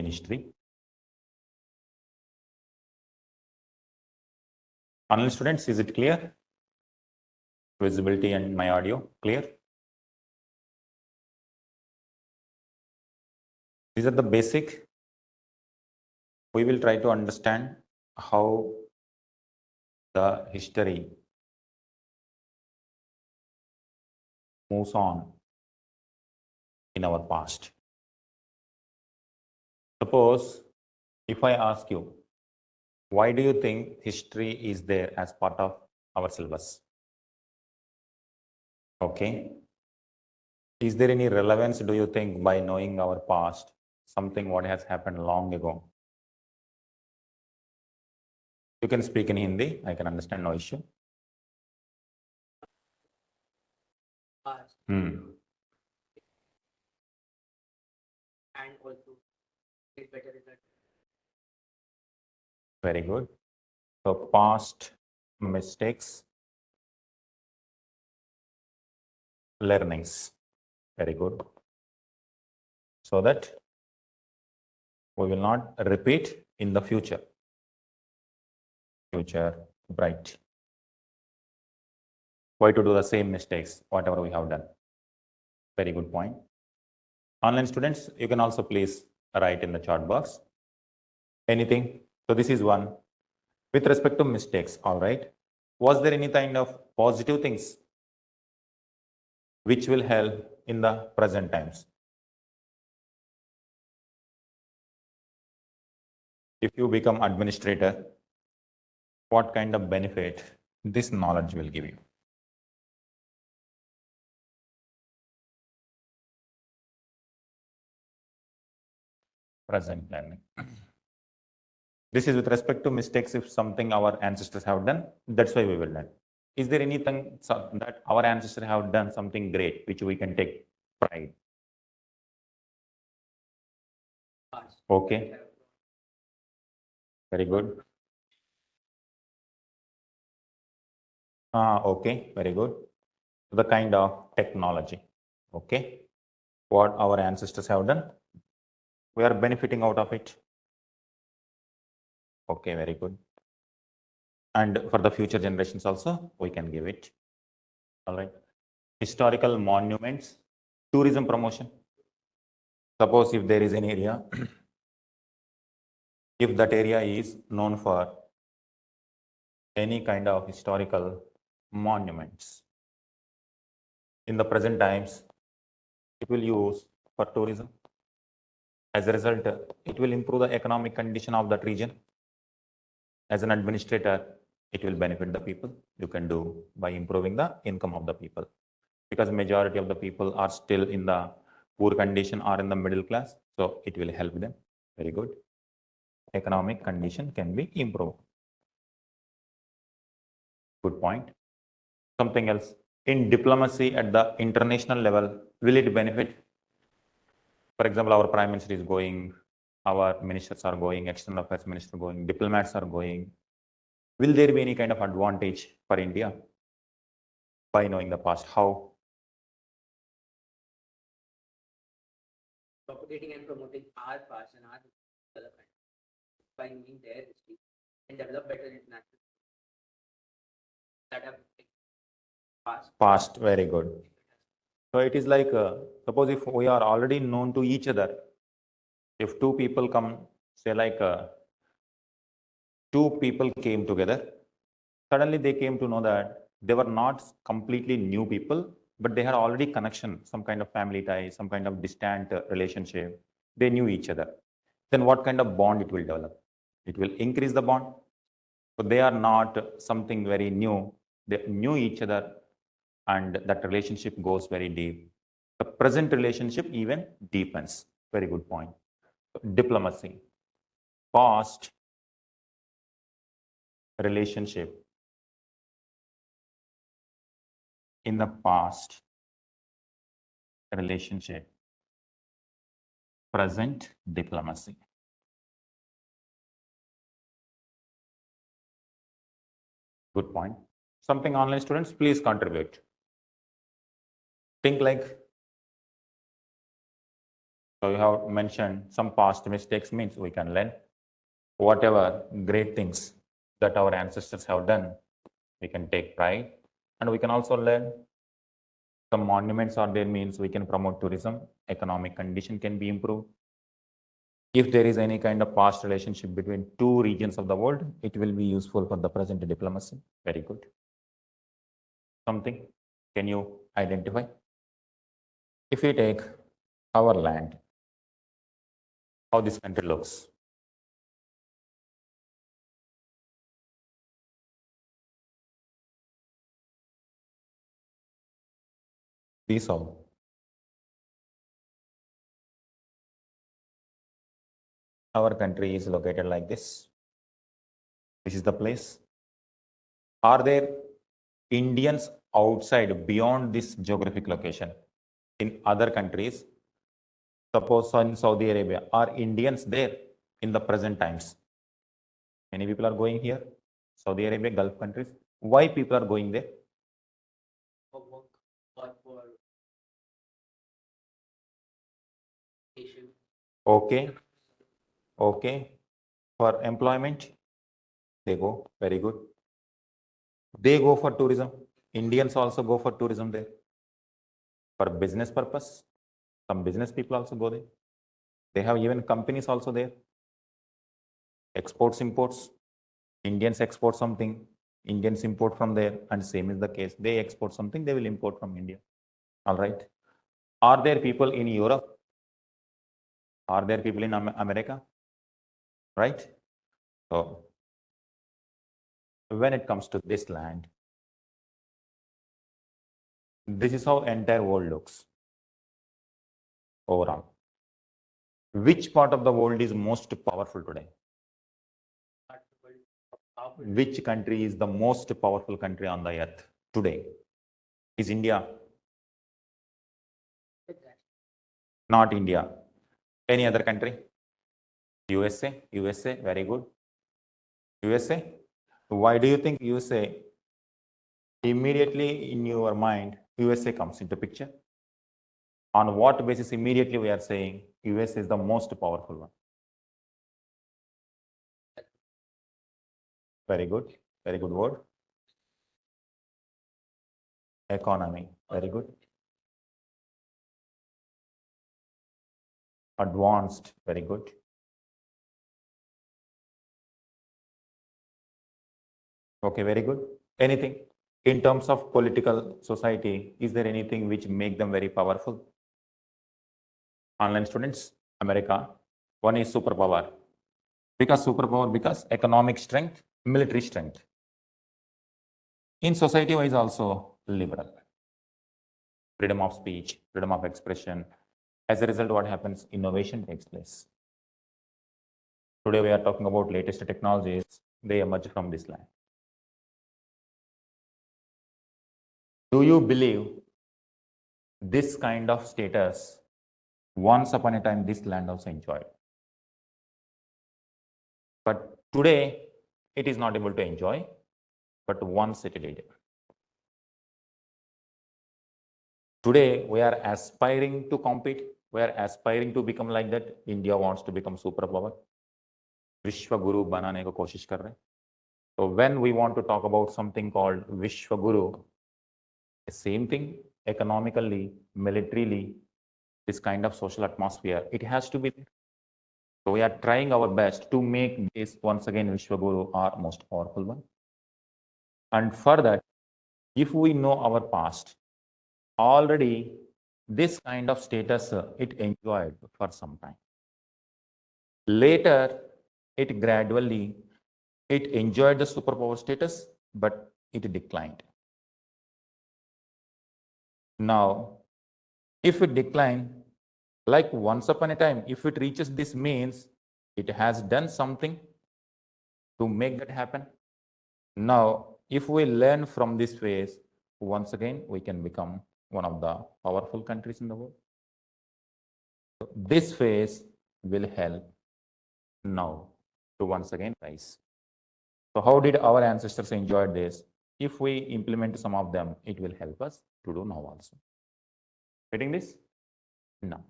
in history. Online students, is it clear? Visibility and my audio clear? These are the basic. We will try to understand how the history moves on in our past. Suppose if I ask you, why do you think history is there as part of our syllabus? Okay. Is there any relevance, do you think, by knowing our past, something what has happened long ago? You can speak in Hindi, I can understand, no issue. And also get better result. Very good. So past mistakes, learnings. Very good. So that we will not repeat in the future. Future bright. Why to do the same mistakes, whatever we have done? Very good point. Online students, you can also please write in the chat box anything. So this is one. With respect to mistakes, all right. Was there any kind of positive things which will help in the present times? If you become administrator, what kind of benefit this knowledge will give you? Present learning. This is with respect to mistakes. If something our ancestors have done, that's why we will learn. Is there anything that our ancestors have done something great which we can take pride? Okay. Very good. Okay, very good. The kind of technology. Okay. What our ancestors have done, we are benefiting out of it. Okay, very good. And for the future generations also, we can give it. All right. Historical monuments, tourism promotion. Suppose if there is an area, if that area is known for any kind of historical monuments, in the present times, it will use for tourism. As a result, it will improve the economic condition of that region. As an administrator, it will benefit the people. You can do by improving the income of the people, because majority of the people are still in the poor condition or in the middle class. So it will help them. Very good. Economic condition can be improved. Good point. Something else. In diplomacy at the international level, will it benefit? For example, our prime minister is going, our ministers are going, external affairs minister going, diplomats are going. Will there be any kind of advantage for India by knowing the past? How? Propagating and promoting our past and our development by knowing their history and develop better international that have Past, very good. So it is like, suppose if we are already known to each other, if two people come, say like two people came together, suddenly they came to know that they were not completely new people, but they had already connection, some kind of family tie, some kind of distant relationship. They knew each other. Then what kind of bond it will develop? It will increase the bond. So they are not something very new. They knew each other, and that relationship goes very deep. The present relationship even deepens. Very good point. Diplomacy. Past relationship. In the past relationship. Present diplomacy. Good point. Something online students, please contribute. Think like So you have mentioned some past mistakes means we can learn whatever great things that our ancestors have done. We can take pride, and we can also learn some monuments are there means we can promote tourism, economic condition can be improved. If there is any kind of past relationship between two regions of the world, it will be useful for the present diplomacy. Very good. Something, can you identify? If we take our land, how this country looks. These all. Our country is located like this. This is the place. Are there Indians outside beyond this geographic location in other countries? Suppose in Saudi Arabia, are Indians there in the present times? Many people are going here, Saudi Arabia, Gulf countries. Why people are going there? For work or for education. Okay, okay. For employment, they go. Very good. They go for tourism. Indians also go for tourism there. For business purpose, some business people also go there. They have even companies also there. Exports, imports. Indians export something, Indians import from there, and same is the case. They export something, they will import from India. All right. Are there people in Europe? Are there people in America? Right? So, when it comes to this land, this is how entire world looks overall. Which part of the world is most powerful today? Which country is the most powerful country on the earth today? Is India? Not India. Any other country? USA? USA, very good. USA? Why do you think USA? Immediately in your mind, USA comes into picture. On what basis immediately we are saying US is the most powerful one? Very good. Very good word. Economy. Very good. Advanced. Very good. Okay, very good. Anything in terms of political society, is there anything which make them very powerful? Online students, America, one is superpower. Because superpower, because economic strength, military strength. In society wise also liberal. Freedom of speech, freedom of expression. As a result, what happens? Innovation takes place. Today we are talking about latest technologies. They emerge from this land. Do you believe this kind of status, once upon a time, this land also enjoyed? But today, it is not able to enjoy, but once it did. Today, we are aspiring to compete. We are aspiring to become like that. India wants to become superpower. Vishwa Guru banane ko koshish kar rahe. So when we want to talk about something called Vishwa Guru, the same thing, economically, militarily, this kind of social atmosphere, it has to be there. So we are trying our best to make this once again Vishwa Guru our most powerful one. And for that, if we know our past, already this kind of status it enjoyed for some time. Later, it gradually it enjoyed the superpower status, but it declined. Now, if it declined, like once upon a time, if it reaches this means it has done something to make that happen. Now, if we learn from this phase, once again, we can become one of the powerful countries in the world. So this phase will help now to once again rise. So how did our ancestors enjoy this? If we implement some of them, it will help us to do now also. Getting this? No.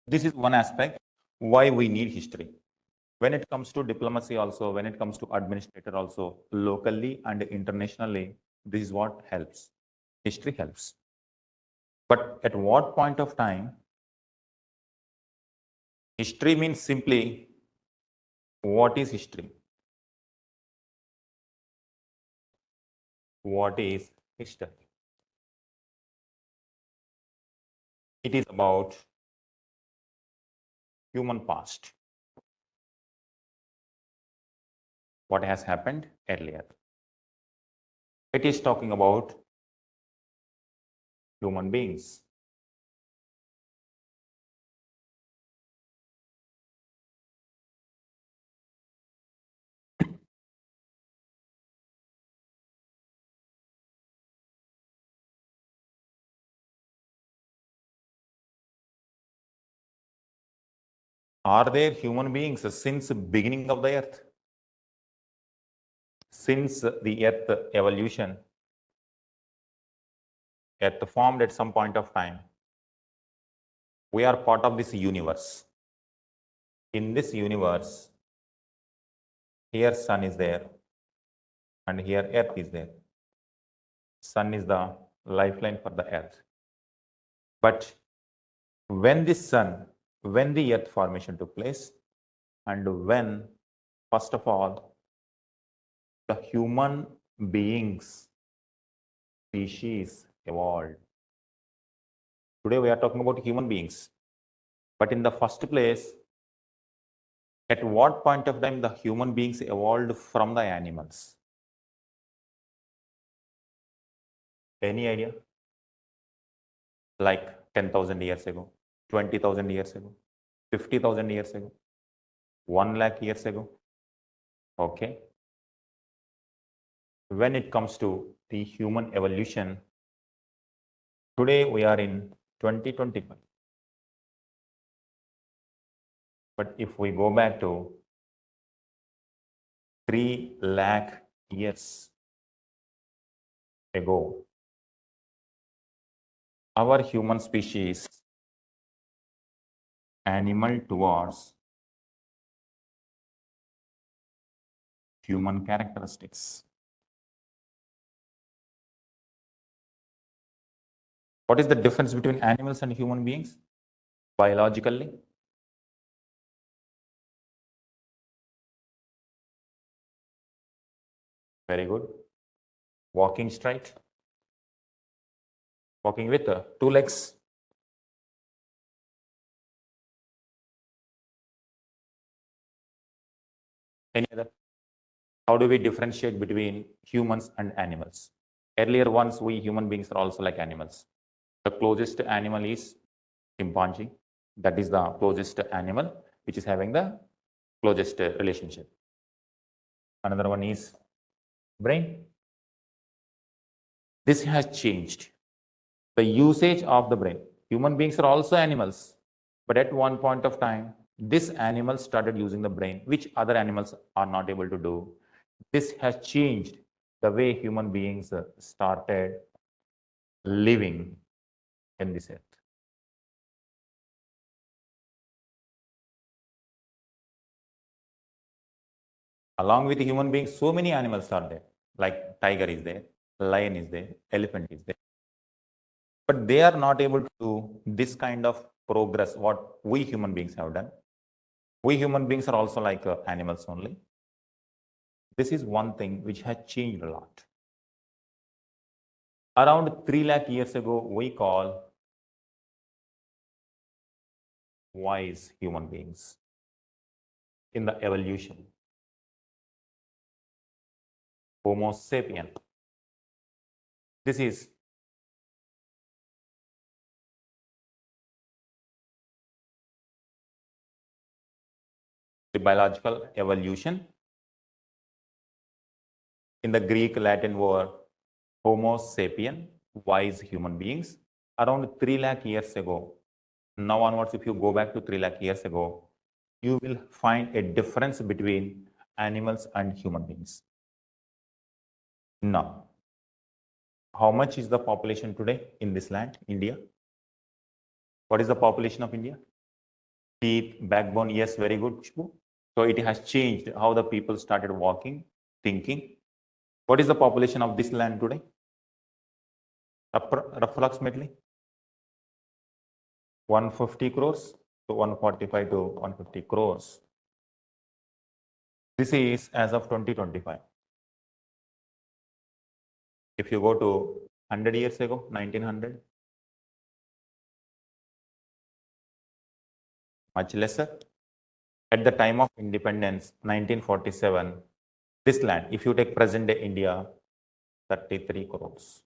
This is one aspect why we need history. When it comes to diplomacy also, when it comes to administrator also, locally and internationally, this is what helps. History helps. But at what point of time, history means simply, what is history? What is history? It is about human past. What has happened earlier. It is talking about human beings. Are there human beings since the beginning of the earth? Since the earth evolution, earth formed at some point of time, we are part of this universe. In this universe, here sun is there and here earth is there. Sun is the lifeline for the earth. But when this sun, when the earth formation took place, and when, first of all, the human beings species evolved. Today we are talking about human beings. But in the first place, at what point of time the human beings evolved from the animals? Any idea? Like 10,000 years ago, 20,000 years ago, 50,000 years ago, 1 lakh years ago. Okay. When it comes to the human evolution, today we are in 2025. But if we go back to 3 lakh years ago, our human species, animal towards human characteristics. What is the difference between animals and human beings biologically? Very good. Walking straight, walking with 2 legs. Any other? How do we differentiate between humans and animals? Earlier ones, we human beings are also like animals. The closest animal is chimpanzee. That is the closest animal which is having the closest relationship. Another one is brain. This has changed. The usage of the brain. Human beings are also animals, but at one point of time, this animal started using the brain, which other animals are not able to do. This has changed the way human beings started living in this earth. Along with human beings, so many animals are there, like tiger is there, lion is there, elephant is there. But they are not able to do this kind of progress what we human beings have done. We human beings are also like animals only. This is one thing which has changed a lot. Around 3 lakh years ago, we call wise human beings in the evolution. Homo sapien. This is the biological evolution. In the Greek Latin word, Homo sapien, wise human beings, around 3 lakh years ago. Now onwards, if you go back to 3 lakh years ago, you will find a difference between animals and human beings. Now, how much is the population today in this land, India? What is the population of India? Teeth, backbone, yes, very good. So it has changed how the people started walking, thinking. What is the population of this land today? Approximately 150 crores to 145 to 150 crores. This is as of 2025. If you go to 100 years ago, 1900, much lesser. At the time of independence, 1947, this land, if you take present day India, 33 crores.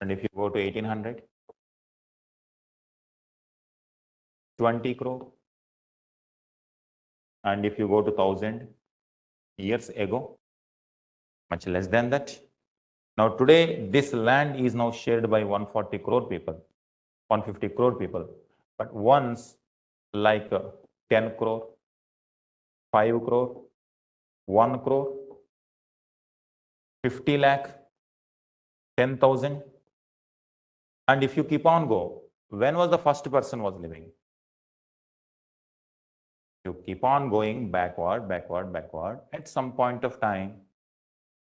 And if you go to 1800, 20 crore. And if you go to 1000 years ago, much less than that. Now today, this land is now shared by 140 crore people, 150 crore people. But once, like 10 crore, 5 crore, 1 crore, 50 lakh, 10,000. And if you keep on go, when was the first person was living? You keep on going backward, backward, backward. At some point of time,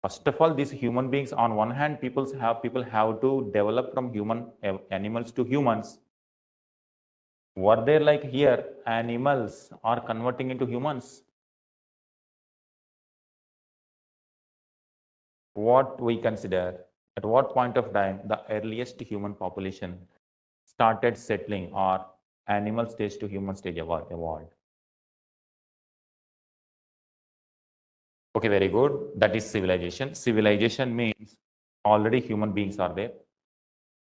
first of all, these human beings, on one hand, people have to develop from animals to humans. Were there like here, animals are converting into humans? What we consider, at what point of time the earliest human population started settling or animal stage to human stage evolved? Okay, very good. That is civilization. Civilization means already human beings are there.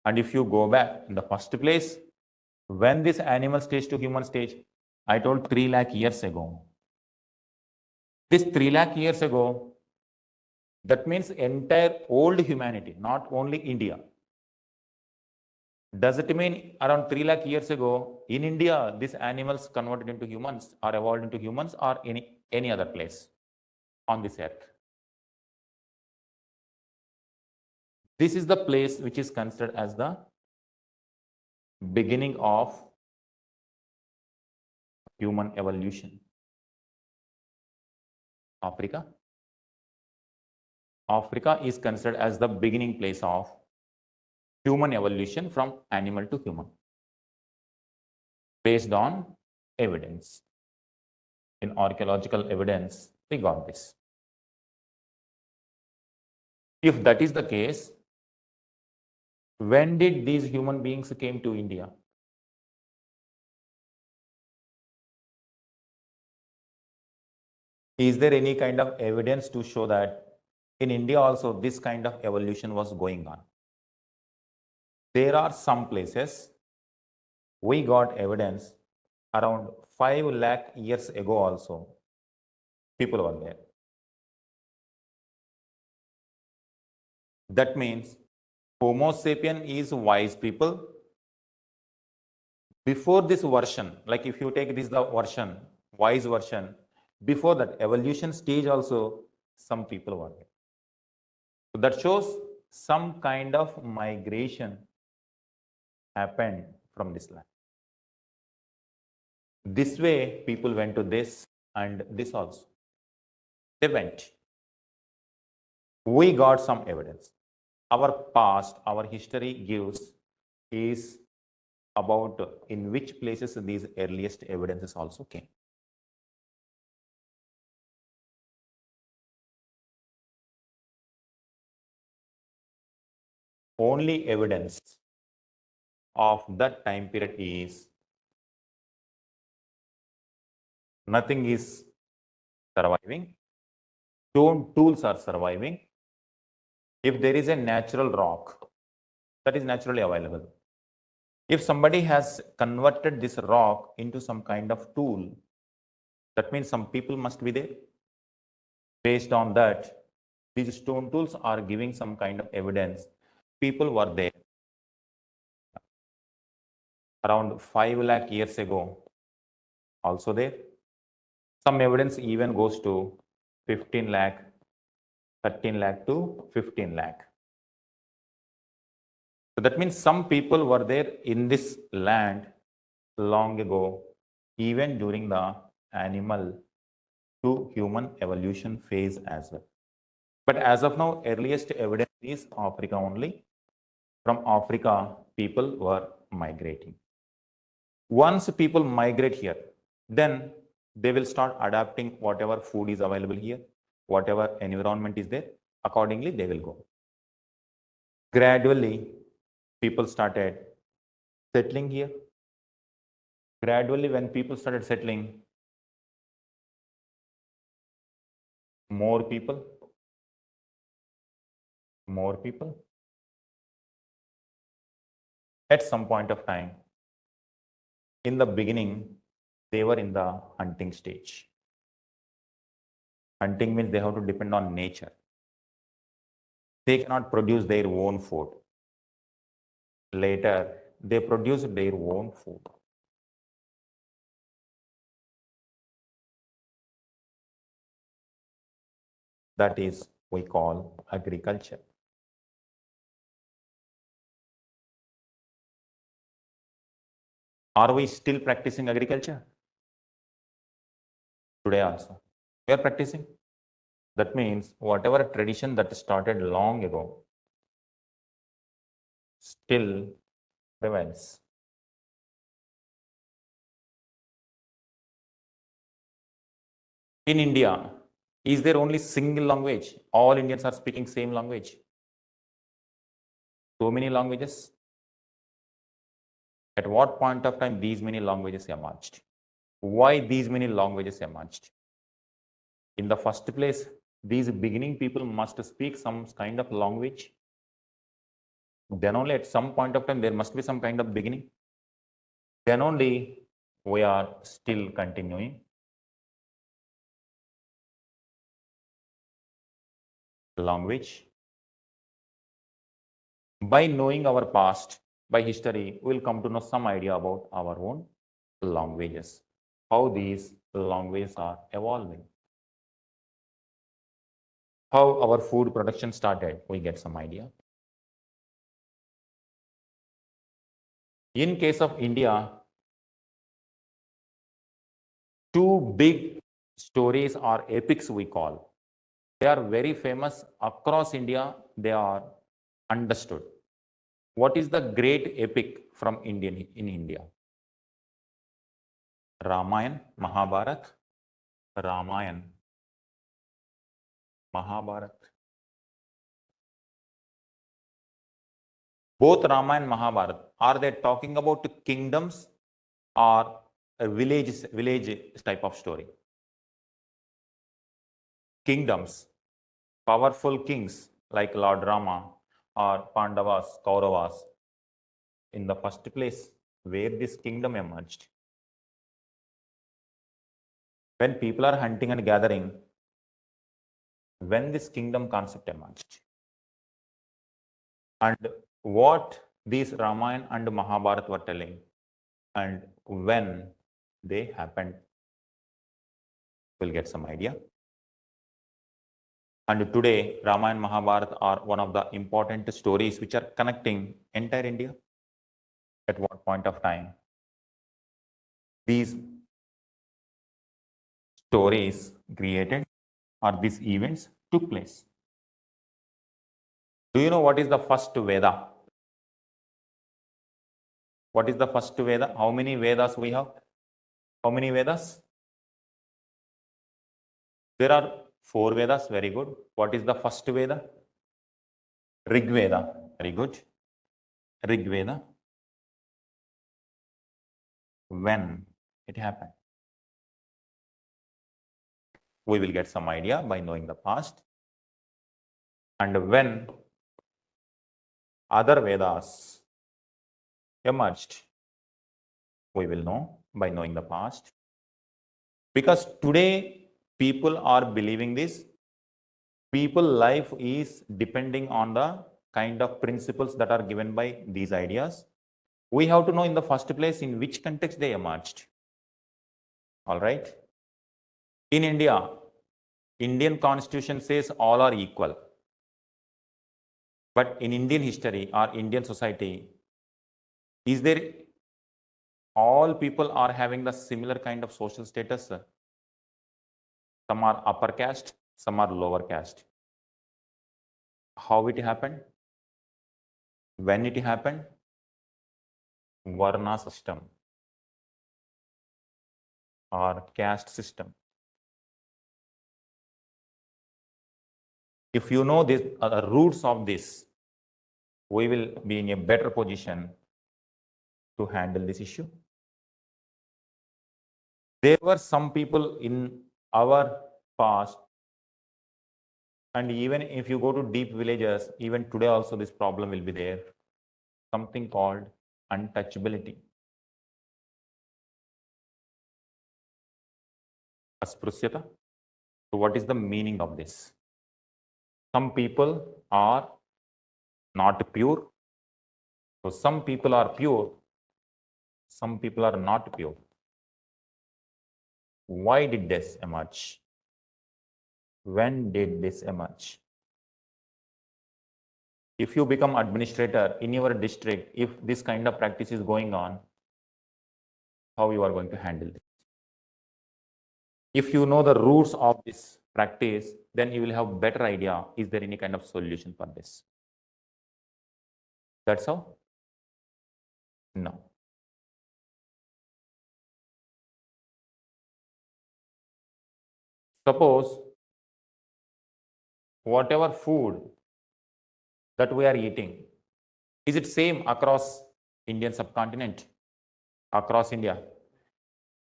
And if you go back in the first place, when this animal stage to human stage, I told 3 lakh years ago. This 3 lakh years ago, that means entire old humanity, not only India. Does it mean around 3 lakh years ago, in India, these animals converted into humans or evolved into humans or any other place on this earth? This is the place which is considered as the beginning of human evolution. Africa. Africa is considered as the beginning place of human evolution from animal to human based on evidence. In archaeological evidence, we got this. If that is the case, when did these human beings came to India? Is there any kind of evidence to show that in India also this kind of evolution was going on? There are some places we got evidence around 5 lakh years ago also people were there. That means Homo sapien is wise people. Before this version, like if you take this the version, wise version, before that evolution stage also some people were there. So that shows some kind of migration happened from this land. This way people went to this and this also. They went. We got some evidence. Our past, our history gives is about in which places these earliest evidences also came. Only evidence of that time period is nothing is surviving. Stone tools are surviving. If there is a natural rock that is naturally available, if somebody has converted this rock into some kind of tool, that means some people must be there. Based on that, these stone tools are giving some kind of evidence. People were there around 5 lakh years ago, also there. Some evidence even goes to 15 lakh, 13 lakh to 15 lakh. So that means some people were there in this land long ago, even during the animal to human evolution phase as well. But as of now, earliest evidence is Africa only. From Africa, people were migrating. Once people migrate here, then they will start adapting whatever food is available here, whatever environment is there, accordingly they will go. Gradually, people started settling here. Gradually, when people started settling, more people. At some point of time, in the beginning, they were in the hunting stage. Hunting means they have to depend on nature. They cannot produce their own food. Later, they produce their own food. That is, we call agriculture. Are we still practicing agriculture? Today also. We are practicing. That means whatever tradition that started long ago still prevails. In India, is there only single language? All Indians are speaking same language. So many languages. At what point of time these many languages emerged? Why these many languages emerged? In the first place, these beginning people must speak some kind of language. Then only at some point of time there must be some kind of beginning. Then only we are still continuing. Language. By knowing our past, by history, we will come to know some idea about our own languages, how these languages are evolving, how our food production started, we get some idea. In case of India, two big stories or epics we call. They are very famous across India. They are understood. What is the great epic from in India? Ramayana, Mahabharat. Ramayana, Mahabharat. Both Rama and Mahabharata, are they talking about kingdoms or a village type of story? Kingdoms, powerful kings like Lord Rama or Pandavas, Kauravas. In the first place, where this kingdom emerged. When people are hunting and gathering, when this kingdom concept emerged. And what these Ramayana and Mahabharata were telling, and when they happened, we'll get some idea. And today, Ramayana and Mahabharata are one of the important stories which are connecting entire India. At what point of time these stories created or these events took place? Do you know what is the first Veda? What is the first Veda? How many Vedas we have? How many Vedas? There are 4 Vedas. Very good. What is the first Veda? Rig Veda. Very good. Rig Veda. When it happened? We will get some idea by knowing the past. And when other Vedas emerged, we will know by knowing the past. Because today people are believing this. People life is depending on the kind of principles that are given by these ideas. We have to know in the first place in which context they emerged. All right. In India, Indian constitution says all are equal. But in Indian history or Indian society, is there all people are having the similar kind of social status? Some are upper caste, some are lower caste. How it happened? When it happened? Varna system or caste system. If you know this, the roots of this, we will be in a better position to handle this issue. There were some people in our past, and even if you go to deep villages, even today also this problem will be there, something called untouchability. Asprusyata. So what is the meaning of this? Some people are not pure. So some people are pure, some people are not pure. Why did this emerge? When did this emerge? If you become administrator in your district, if this kind of practice is going on, how you are going to handle this? If you know the roots of this practice, then you will have better idea, is there any kind of solution for this? That's how? No. Suppose whatever food that we are eating, is it same across Indian subcontinent, across India?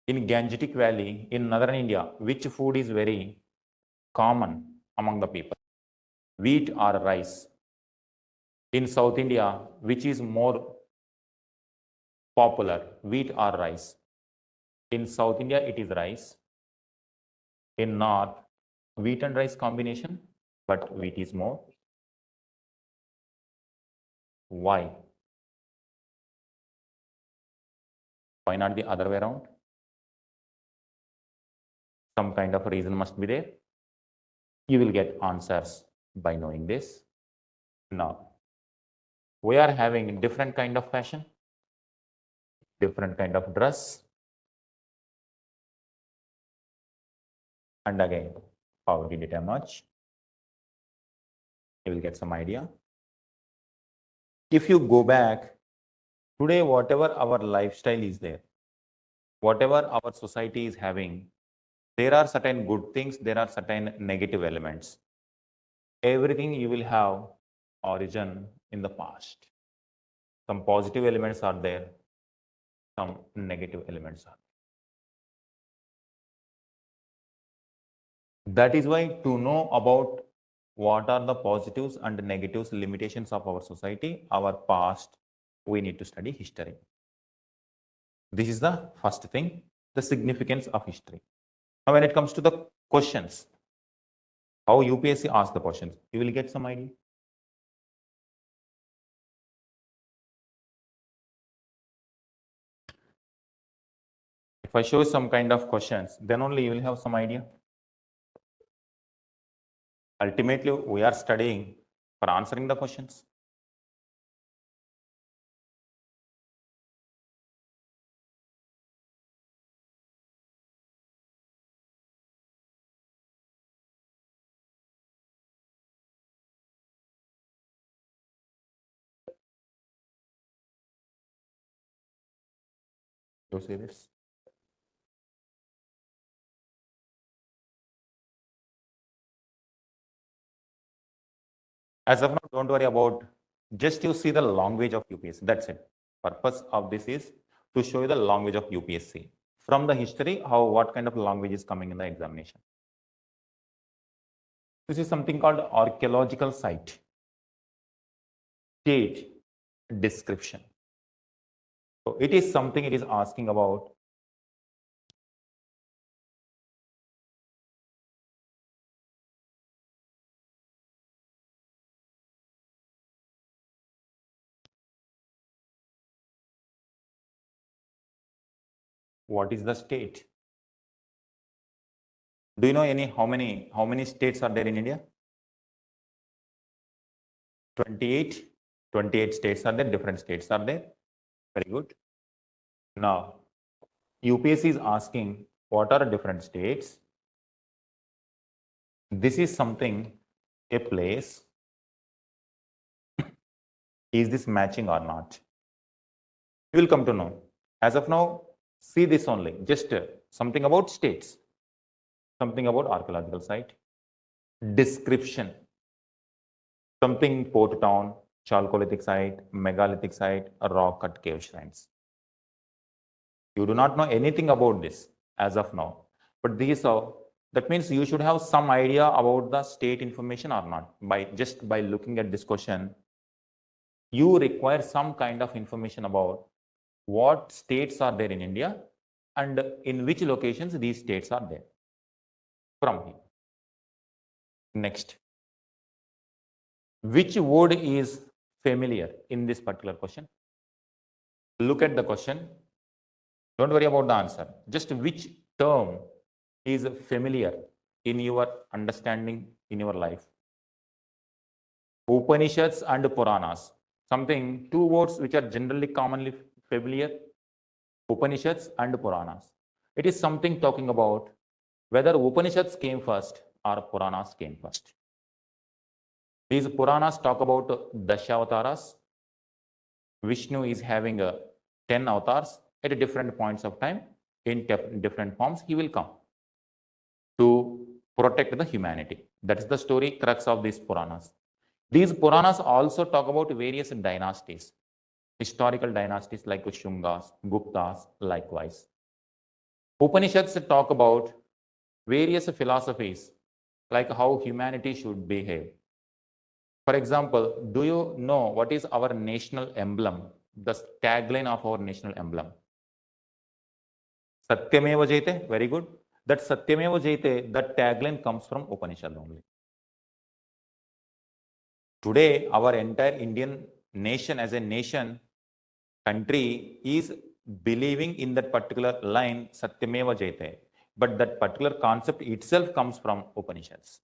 In Gangetic Valley, in northern India, which food is very common among the people? Wheat or rice? In South India, which is more popular, wheat or rice? In South India, it is rice. In North, wheat and rice combination, but wheat is more. Why? Why not the other way around? Some kind of reason must be there. You will get answers by knowing this. Now, we are having different kind of fashion, different kind of dress. And again, how did it emerge? You will get some idea. If you go back, today, whatever our lifestyle is there, whatever our society is having, there are certain good things, there are certain negative elements. Everything you will have origin in the past. Some positive elements are there, some negative elements are there. That is why to know about what are the positives and negatives, limitations of our society, our past, we need to study history. This is the first thing, the significance of history. Now, when it comes to the questions, how UPSC asks the questions, you will get some idea. If I show some kind of questions, then only you will have some idea. Ultimately, we are studying for answering the questions. You see this? As of now, don't worry about, just you see the language of UPSC. That's it. Purpose of this is to show you the language of UPSC. From the history, what kind of language is coming in the examination. This is something called archaeological site. State description. So it is something it is asking about. What is the state? Do you know how many states are there in India? 28 states are there, different states are there. Very good. Now, UPSC is asking what are different states. This is something, a place. Is this matching or not? You will come to know. As of now, see this only. Just something about states, something about archaeological site, description, something port town, Chalcolithic site, megalithic site, rock cut cave shrines. You do not know anything about this as of now, but these are, that means you should have some idea about the state information or not. By looking at this question, you require some kind of information about what states are there in India and in which locations these states are there from here. Next, which word is familiar in this particular question? Look at the question. Don't worry about the answer. Just which term is familiar in your understanding in your life? Upanishads and Puranas. Something, two words which are generally commonly familiar. Upanishads and Puranas. It is something talking about whether Upanishads came first or Puranas came first. These Puranas talk about Dashavataras. Vishnu is having 10 avatars at different points of time in different forms. He will come to protect the humanity. That is the story crux of these Puranas. These Puranas also talk about various dynasties, historical dynasties like Shungas, Guptas, likewise. Upanishads talk about various philosophies like how humanity should behave. For example, do you know what is our national emblem, the tagline of our national emblem? Satyameva Jayate, very good. That Satyameva Jayate, that tagline comes from Upanishad only. Today, our entire Indian nation as a nation, country is believing in that particular line, Satyameva Jayate. But that particular concept itself comes from Upanishads.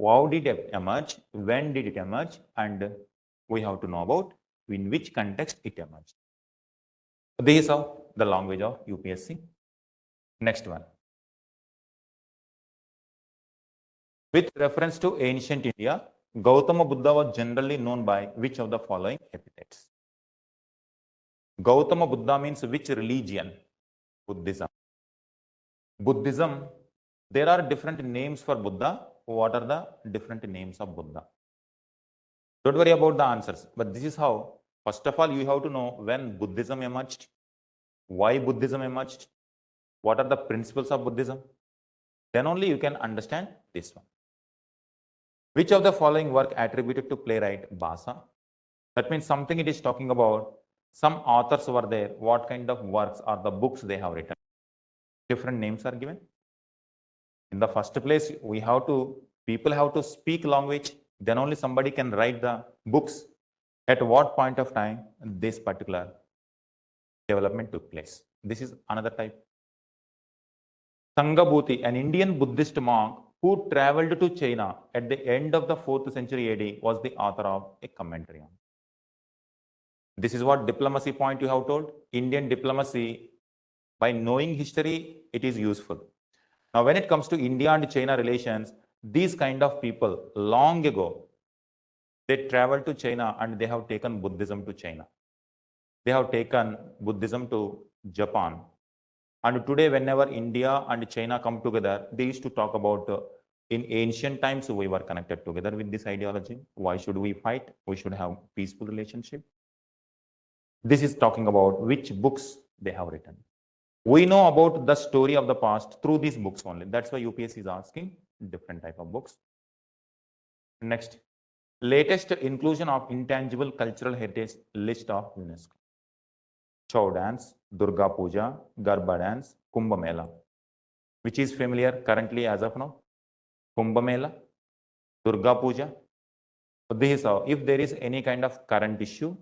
How did it emerge? When did it emerge? And we have to know about in which context it emerged. This is how the language of UPSC. Next one. With reference to ancient India, Gautama Buddha was generally known by which of the following epithets? Gautama Buddha means which religion? Buddhism. Buddhism, there are different names for Buddha. What are the different names of Buddha? Don't worry about the answers, but this is how. First of all, you have to know when Buddhism emerged, why Buddhism emerged, what are the principles of Buddhism. Then only you can understand this one. Which of the following work attributed to playwright Bhasa? That means something it is talking about. Some authors were there. What kind of works or the books they have written? Different names are given. In the first place, people have to speak language. Then only somebody can write the books. At what point of time this particular development took place? This is another type. Sangabhuti, an Indian Buddhist monk who traveled to China at the end of the 4th century AD, was the author of a commentary on. This is what diplomacy point you have told. Indian diplomacy, by knowing history, it is useful. Now, when it comes to India and China relations, these kind of people, long ago, they traveled to China and they have taken Buddhism to China. They have taken Buddhism to Japan. And today, whenever India and China come together, they used to talk about in ancient times, we were connected together with this ideology. Why should we fight? We should have peaceful relationship. This is talking about which books they have written. We know about the story of the past through these books only. That's why UPSC is asking different type of books. Next, latest inclusion of intangible cultural heritage list of UNESCO. Chow dance, Durga Puja, Garba dance, Kumbh Mela. Which is familiar currently as of now? Kumbh Mela, Durga Puja. So this is how, if there is any kind of current issue.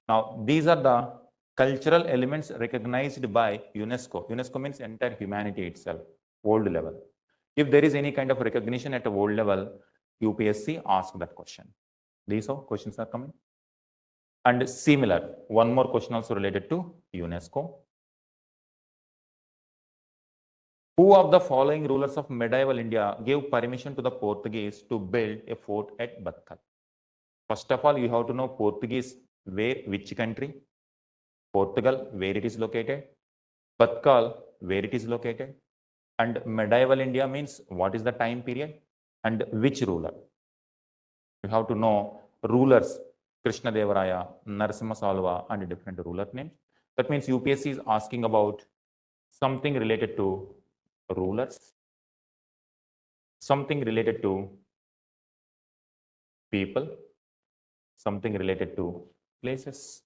Now, these are the cultural elements recognized by UNESCO. UNESCO means entire humanity itself, world level. If there is any kind of recognition at a world level, UPSC asks that question. These how questions are coming. And similar, one more question also related to UNESCO. Who of the following rulers of medieval India gave permission to the Portuguese to build a fort at Batkal? First of all, you have to know Portuguese, where, which country? Portugal, where it is located? Batkal, where it is located? And medieval India means what is the time period and which ruler? You have to know rulers, Krishna Devaraya, Narasimha Salva, and different ruler names. That means UPSC is asking about something related to rulers, something related to people, something related to places,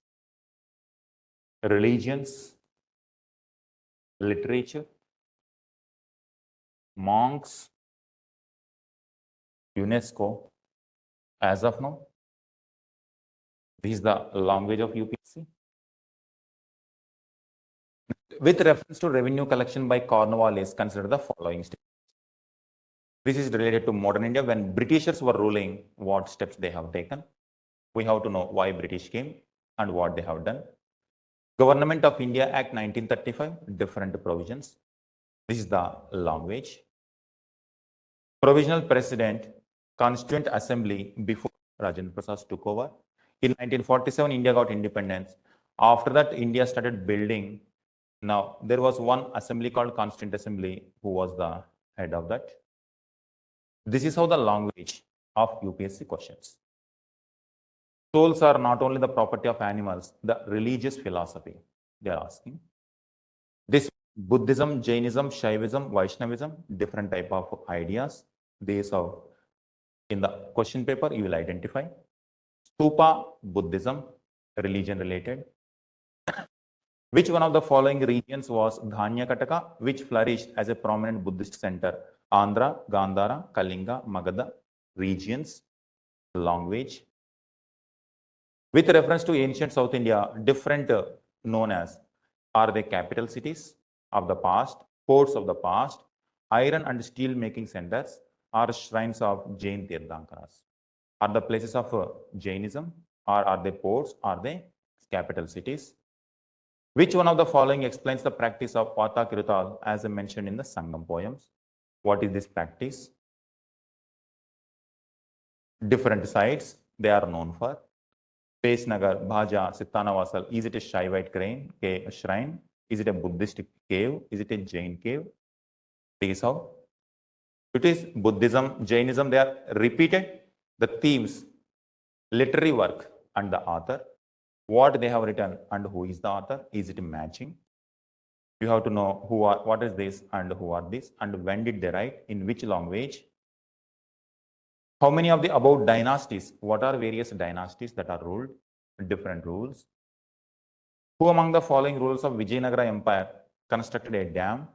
religions, literature, monks, UNESCO. As of now, this is the language of UPSC. With reference to revenue collection by Cornwallis, consider the following steps. This is related to modern India. When Britishers were ruling, what steps they have taken. We have to know why British came and what they have done. Government of India Act 1935, different provisions. This is the language. Provisional President, Constituent Assembly before Rajendra Prasad took over. In 1947, India got independence. After that, India started building. Now, there was one assembly called Constituent Assembly who was the head of that. This is how the language of UPSC questions. Souls are not only the property of animals, the religious philosophy they are asking. This Buddhism, Jainism, Shaivism, Vaishnavism, different type of ideas. These are in the question paper, you will identify. Stupa, Buddhism, religion related. Which one of the following regions was Dhanyakataka, which flourished as a prominent Buddhist center? Andhra, Gandhara, Kalinga, Magadha regions, language. With reference to ancient South India, different known as, are they capital cities of the past, ports of the past, iron and steel making centers, or shrines of Jain Tirthankaras? Are the places of Jainism, or are they ports, are they capital cities? Which one of the following explains the practice of Pata Kirutal as mentioned in the Sangam poems? What is this practice? Different sites they are known for. Pesnagar, Bhaja, Sittanavasal. Is it a Shaivite shrine? Is it a Buddhist cave? Is it a Jain cave? This is how. It is Buddhism, Jainism, they are repeated. The themes, literary work, and the author. What they have written and who is the author? Is it matching? You have to know who are, what is this and who are this, and when did they write, in which language. How many of the above dynasties? What are various dynasties that are ruled? Different rules. Who among the following rulers of Vijayanagara Empire constructed a dam?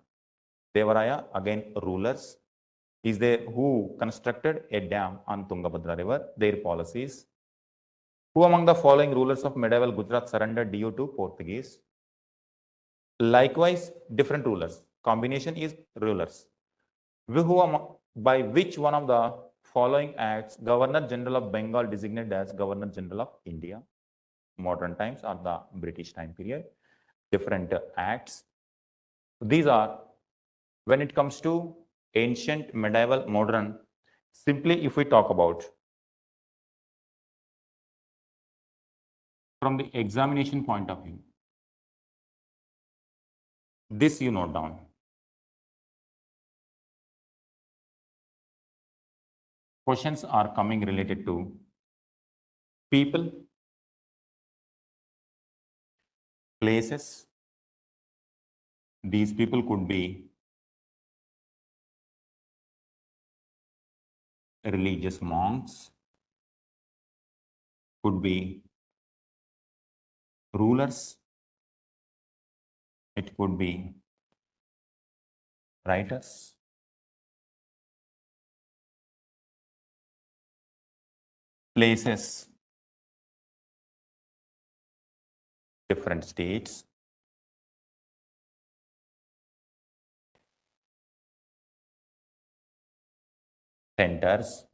Devaraya, again rulers. Is there who constructed a dam on Tungabhadra River? Their policies. Who among the following rulers of medieval Gujarat surrendered due to Portuguese? Likewise, different rulers. Combination is rulers. By which one of the following acts Governor General of Bengal designated as Governor General of India? Modern times or the British time period. Different acts. These are, when it comes to ancient, medieval, modern, simply if we talk about from the examination point of view, this you note down. Questions are coming related to people, places. These people could be religious monks, could be rulers, it could be writers, places, different states, centers,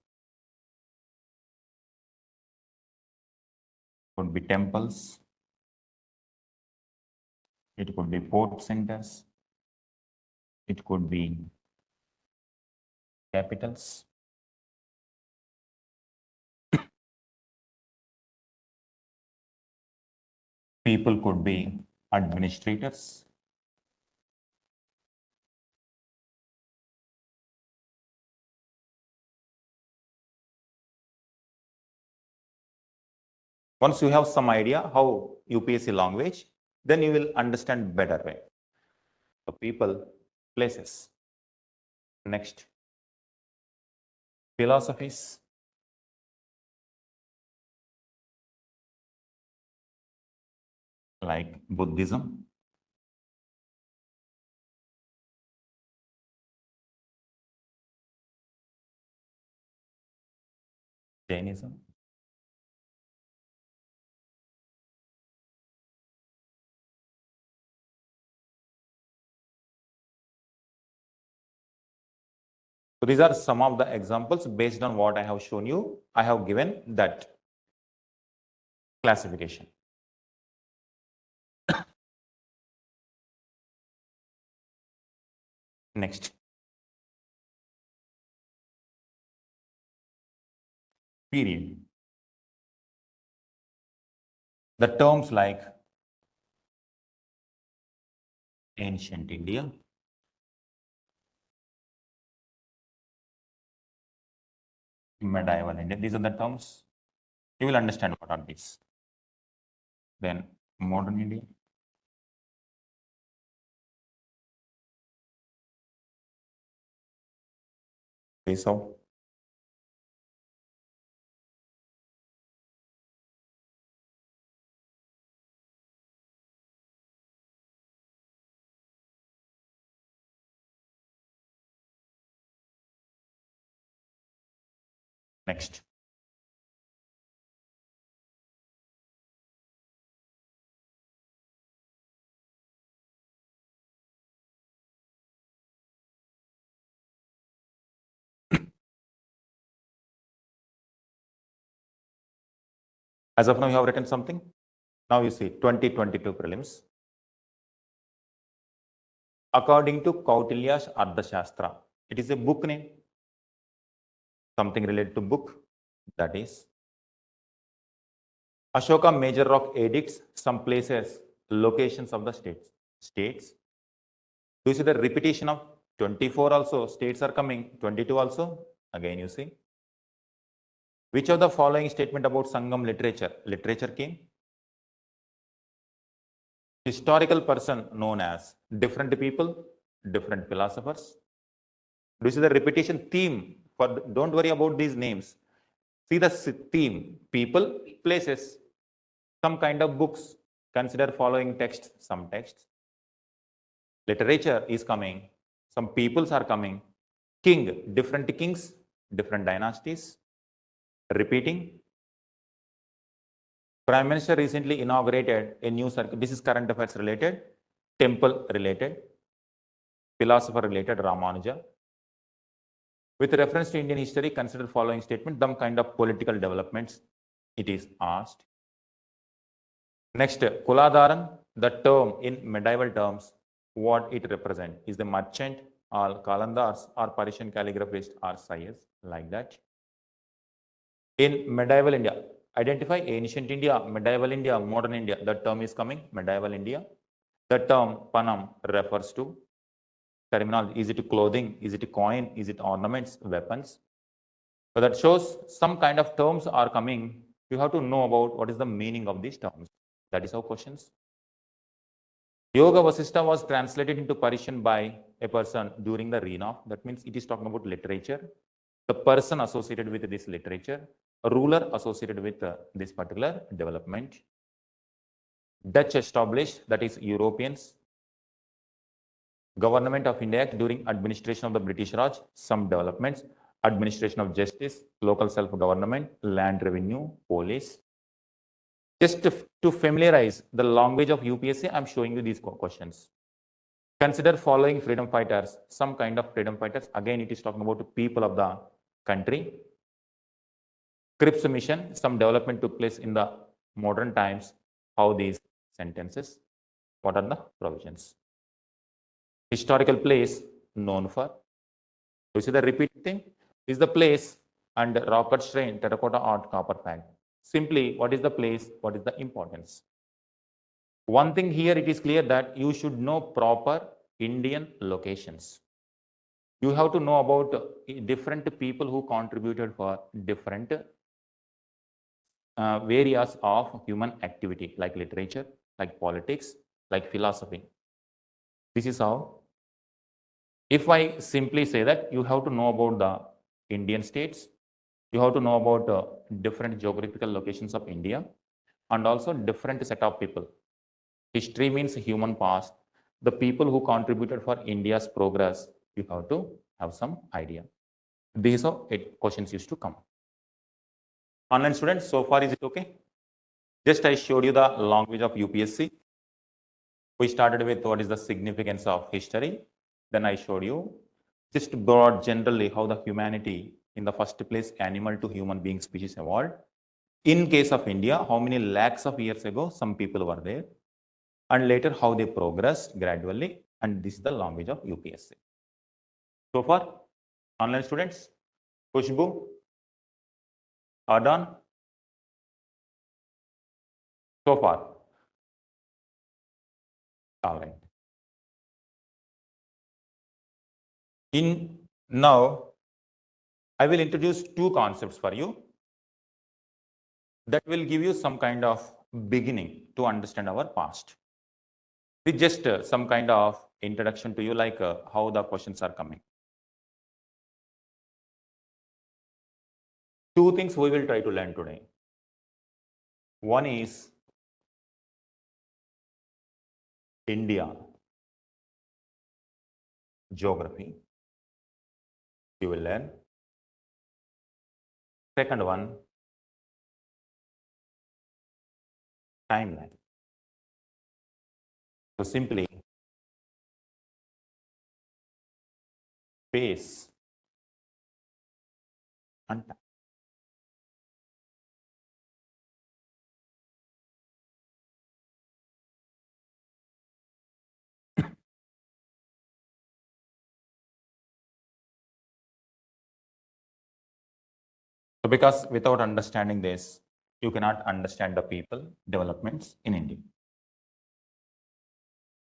Could be temples. It could be port centers. It could be capitals. People could be administrators. Once you have some idea how UPSC language, then you will understand better way. The people, places. Next, philosophies. Like Buddhism, Jainism, so these are some of the examples based on what I have shown you. I have given that classification. Next, period. The terms like ancient India, medieval India, these are the terms. You will understand what are these. Then modern India, so next. As of now, you have written something. Now you see 2022 prelims. According to Kautilya's Ardhashastra, it is a book name. Something related to book, that is Ashoka Major Rock edicts some places, locations of the states. States. Do you see the repetition of 24 also? States are coming. 22 also. Again, you see. Which of the following statement about Sangam literature? Literature came. Historical person known as different people, different philosophers. Do you see the repetition theme? Don't worry about these names. See the theme: people, places, some kind of books. Consider following texts, some texts. Literature is coming. Some peoples are coming. King, different kings, different dynasties. Repeating. Prime Minister recently inaugurated a new circle. This is current affairs related, temple related, philosopher related, Ramanuja. With reference to Indian history, consider following statement, some kind of political developments it is asked. Next, Kuladharan, the term in medieval terms, what it represents? Is the merchant or Kalandars or Persian calligraphist or Sayers, like that. In medieval India, identify ancient India, medieval India, modern India. The term is coming, medieval India. The term Panam refers to terminology. Is it clothing? Is it coin? Is it ornaments, weapons? So that shows some kind of terms are coming. You have to know about what is the meaning of these terms. That is our questions. Yoga Vasistha was translated into Persian by a person during the reign of. That means it is talking about literature. The person associated with this literature, a ruler associated with this particular development. Dutch established, that is Europeans. Government of India Act during administration of the British Raj, some developments. Administration of justice, local self-government, land revenue, police. Just to familiarize the language of UPSC, I'm showing you these questions. Consider following freedom fighters, some kind of freedom fighters. Again, it is talking about the people of the country. Cripps mission, some development took place in the modern times, how these sentences, what are the provisions. Historical place known for, you see the repeating thing, is the place and rocket strain, terracotta art, copper pan. Simply, what is the place, what is the importance? One thing here, it is clear that you should know proper Indian locations. You have to know about different people who contributed for different areas of human activity, like literature, like politics, like philosophy. This is how. If I simply say that you have to know about the Indian states, you have to know about different geographical locations of India, and also different set of people. History means human past. The people who contributed for India's progress, you have to have some idea. These are questions used to come. Online students, so far is it okay? Just I showed you the language of UPSC. We started with what is the significance of history. Then I showed you just broad generally how the humanity in the first place animal to human being species evolved. In case of India, how many lakhs of years ago some people were there, and later how they progressed gradually, and this is the language of UPSC. So far, online students, Kushbu, Adan, so far. All right. In now, I will introduce two concepts for you that will give you some kind of beginning to understand our past. With just some kind of introduction to you, like how the questions are coming. Two things we will try to learn today. One is India geography. You will learn. Second one, timeline. So simply space and time. So because without understanding this, you cannot understand the people developments in India.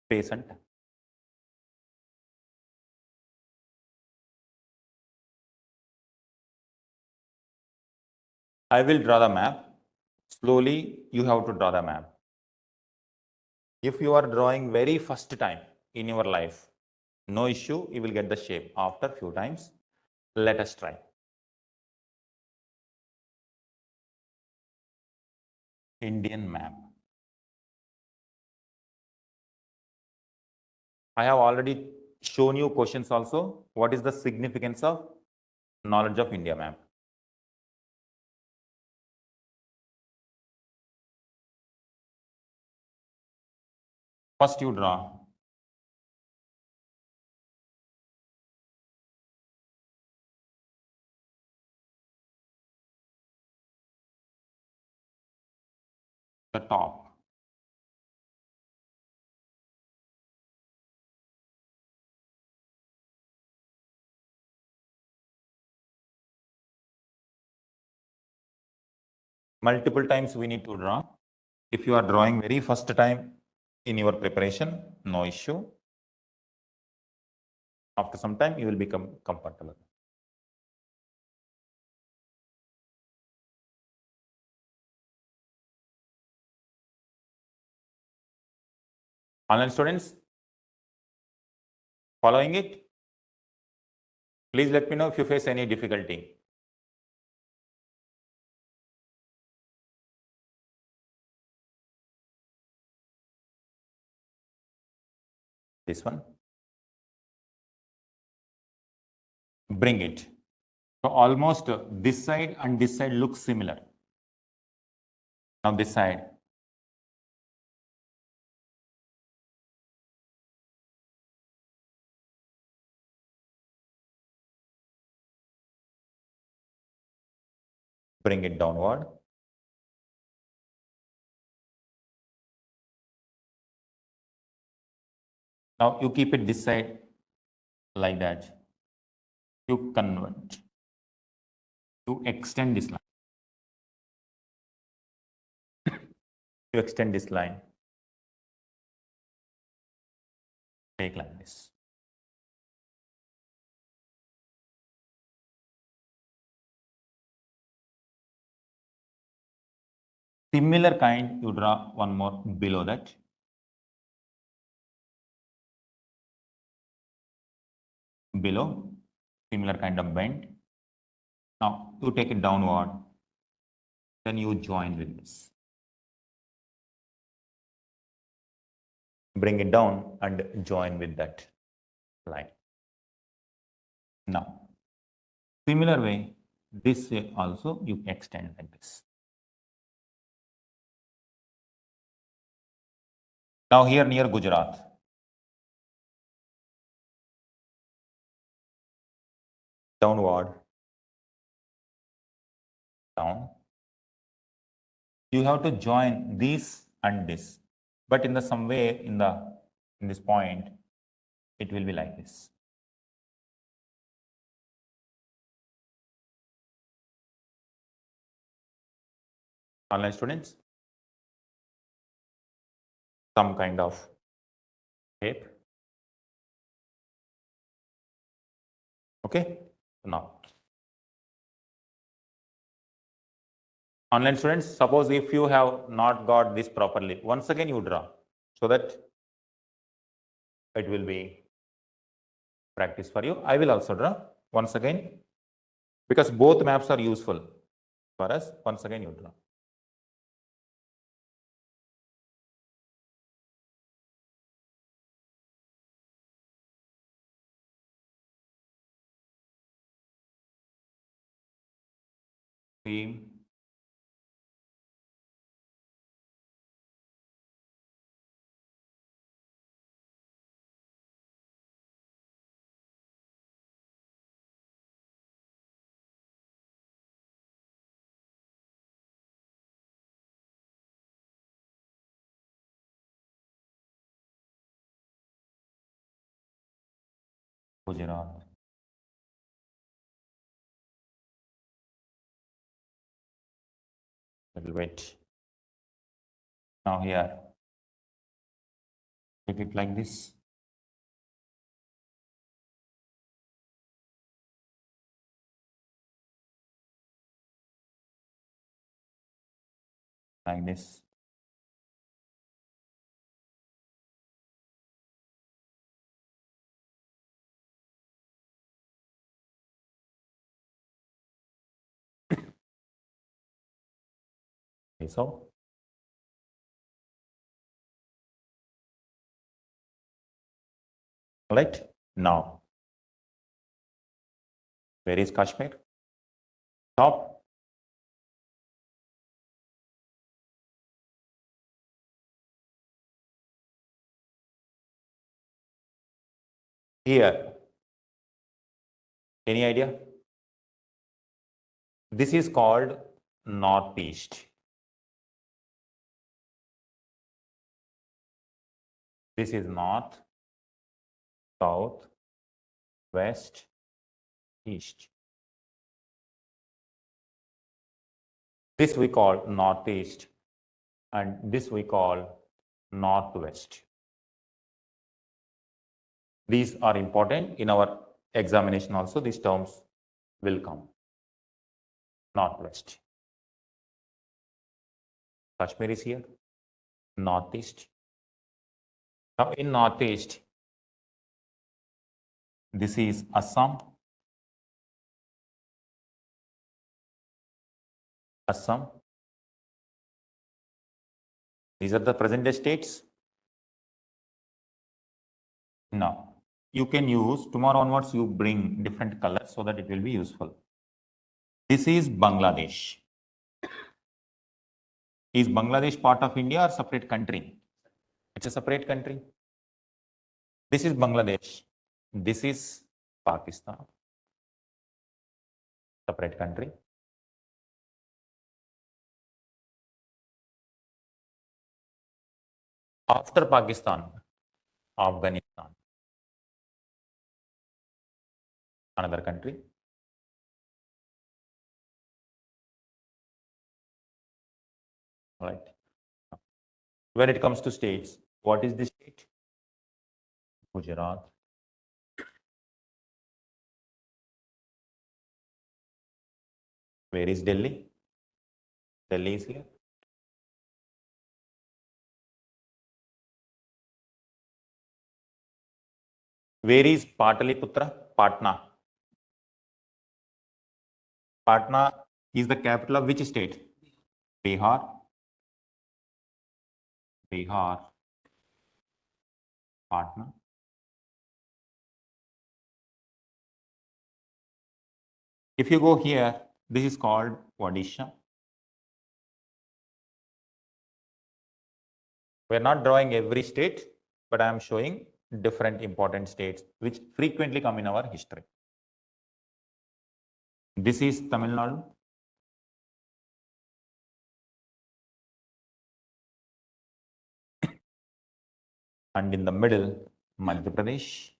Space and time. I will draw the map. Slowly, you have to draw the map. If you are drawing very first time in your life, no issue, you will get the shape after few times. Let us try. Indian map. I have already shown you questions also. What is the significance of knowledge of India map? First you draw the top. Multiple times we need to draw. If you are drawing very first time in your preparation, no issue. After some time, you will become comfortable. Online students, following it? Please let me know if you face any difficulty. This one. Bring it. So almost this side and this side look similar. Now this side. Bring it downward. Now you keep it this side like that. You convert. You extend this line. You extend this line. Take like this. Similar kind, you draw one more below that. Below, similar kind of bend. Now you take it downward, then you join with this. Bring it down and join with that line. Now, similar way, this way also you extend like this. Now here near Gujarat, downward, down. You have to join this and this, but in the some way in this point, it will be like this. Online students, some kind of shape. Okay, now. Online students, suppose if you have not got this properly, once again you draw so that it will be practice for you. I will also draw once again because both maps are useful for us. Once again you draw. See. Gujarat. Little wait. Now here, take it like this. Like this. Okay, so right now, where is Kashmir? Top. Here. Any idea? This is called northeast. This is north, south, west, east. This we call northeast and this we call northwest. These are important in our examination also. These terms will come. Northwest. Kashmir is here. Northeast. Now in northeast, this is Assam. Assam. These are the present day states. Now, you can use, tomorrow onwards, you bring different colors so that it will be useful. This is Bangladesh. Is Bangladesh part of India or separate country? It's a separate country. This is Bangladesh. This is Pakistan. Separate country. After Pakistan, Afghanistan. Another country. Right. When it comes to states, what is the state? Gujarat. Where is Delhi? Delhi is here. Where is Pataliputra? Patna. Patna is the capital of which state? Bihar. Bihar. Patna. If you go here, this is called Odisha. We are not drawing every state, but I am showing different important states which frequently come in our history. This is Tamil Nadu. And in the middle, Madhya Pradesh.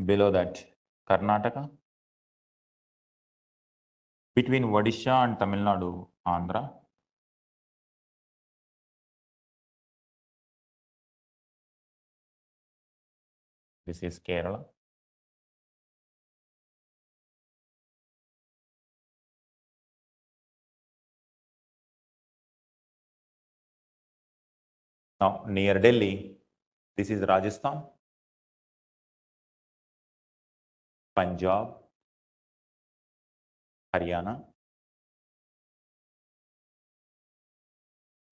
Below that, Karnataka. Between Odisha and Tamil Nadu, Andhra. This is Kerala. Now, near Delhi, this is Rajasthan, Punjab, Haryana,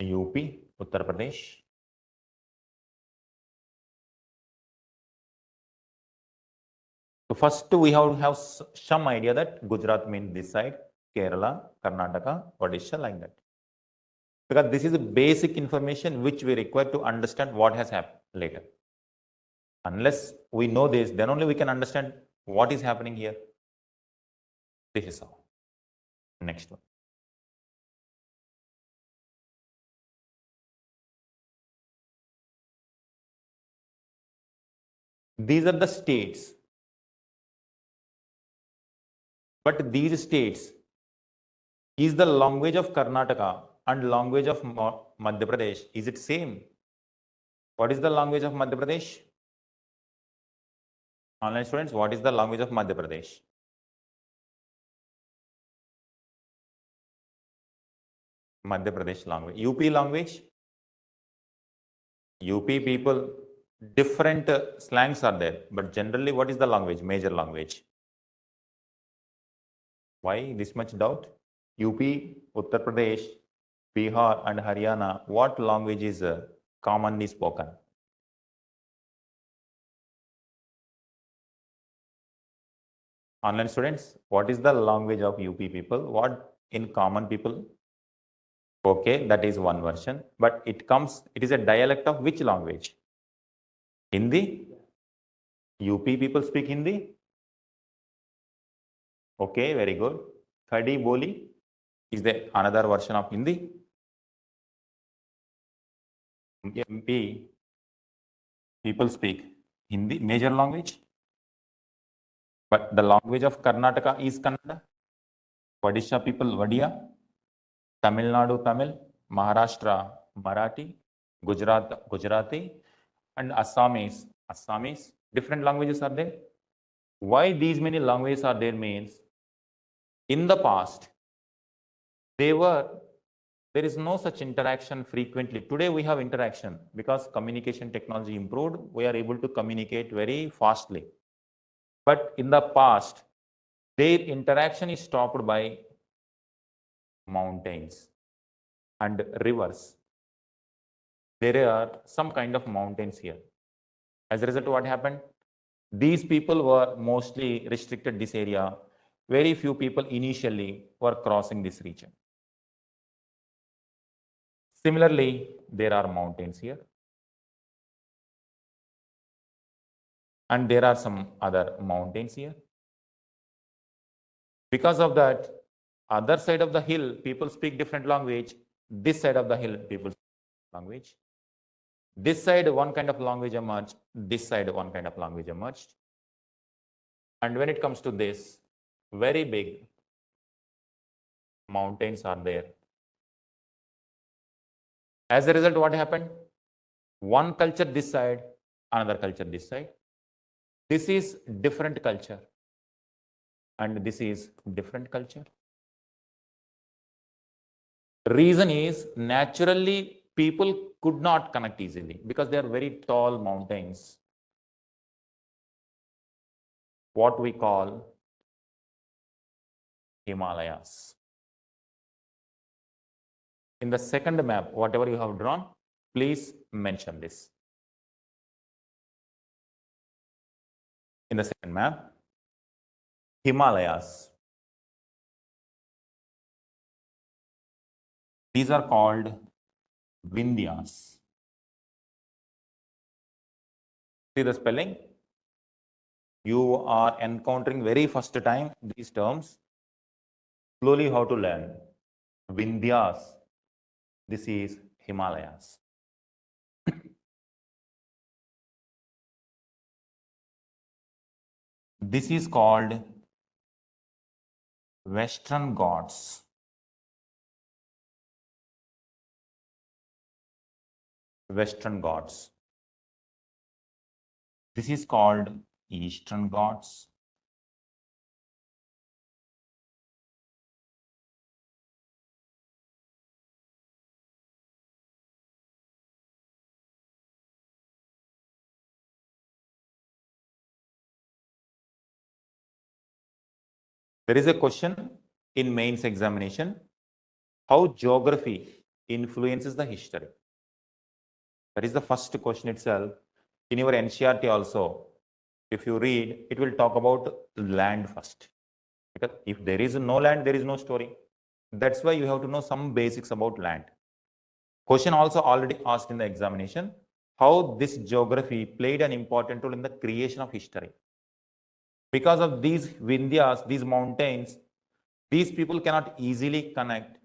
UP, Uttar Pradesh. So first we have some idea that Gujarat means this side, Kerala, Karnataka, Odisha, like that. Because this is the basic information which we require to understand what has happened later. Unless we know this, then only we can understand what is happening here. This is how. Next one. These are the states. But these states, is the language of Karnataka and language of Madhya Pradesh, is it same? What is the language of Madhya Pradesh? Online students, what is the language of Madhya Pradesh? Madhya Pradesh language. UP language? UP people, different slangs are there, but generally what is the language, major language? Why this much doubt? UP, Uttar Pradesh, Bihar and Haryana, what language is commonly spoken? Online students, what is the language of UP people? What in common people? Okay, that is one version, but it is a dialect of which language? Hindi? UP people speak Hindi? Okay, very good. Khadi Boli is the another version of Hindi. MP people speak Hindi, major language. But the language of Karnataka is Kannada. Odisha people Vadiya. Tamil Nadu Tamil. Maharashtra Marathi. Gujarat Gujarati. And Assamese. Different languages are there. Why these many languages are there means in the past there is no such interaction frequently. Today we have interaction because communication technology improved. We are able to communicate very fastly. But in the past, their interaction is stopped by mountains and rivers. There are some kind of mountains here. As a result, what happened? These people were mostly restricted this area. Very few people initially were crossing this region. Similarly, there are mountains here. And there are some other mountains here. Because of that, other side of the hill, people speak different language. This side of the hill, people speak language. This side, one kind of language emerged. This side, one kind of language emerged. And when it comes to this, very big mountains are there. As a result, what happened? One culture this side, another culture this side. This is different culture. And this is different culture. Reason is naturally people could not connect easily because they are very tall mountains. What we call Himalayas. In the second map, whatever you have drawn, please mention this. In the second map, Himalayas. These are called Vindhyas. See the spelling? You are encountering very first time these terms. Slowly how to learn. Vindhyas. This is Himalayas. This is called Western Ghats. Western Ghats. This is called Eastern Ghats. There is a question in mains examination, how geography influences the history. That is the first question itself. In your NCERT also, if you read, it will talk about land first. Because if there is no land, there is no story. That's why you have to know some basics about land. Question also already asked in the examination, how this geography played an important role in the creation of history. Because of these Vindhyas, these mountains, these people cannot easily connect.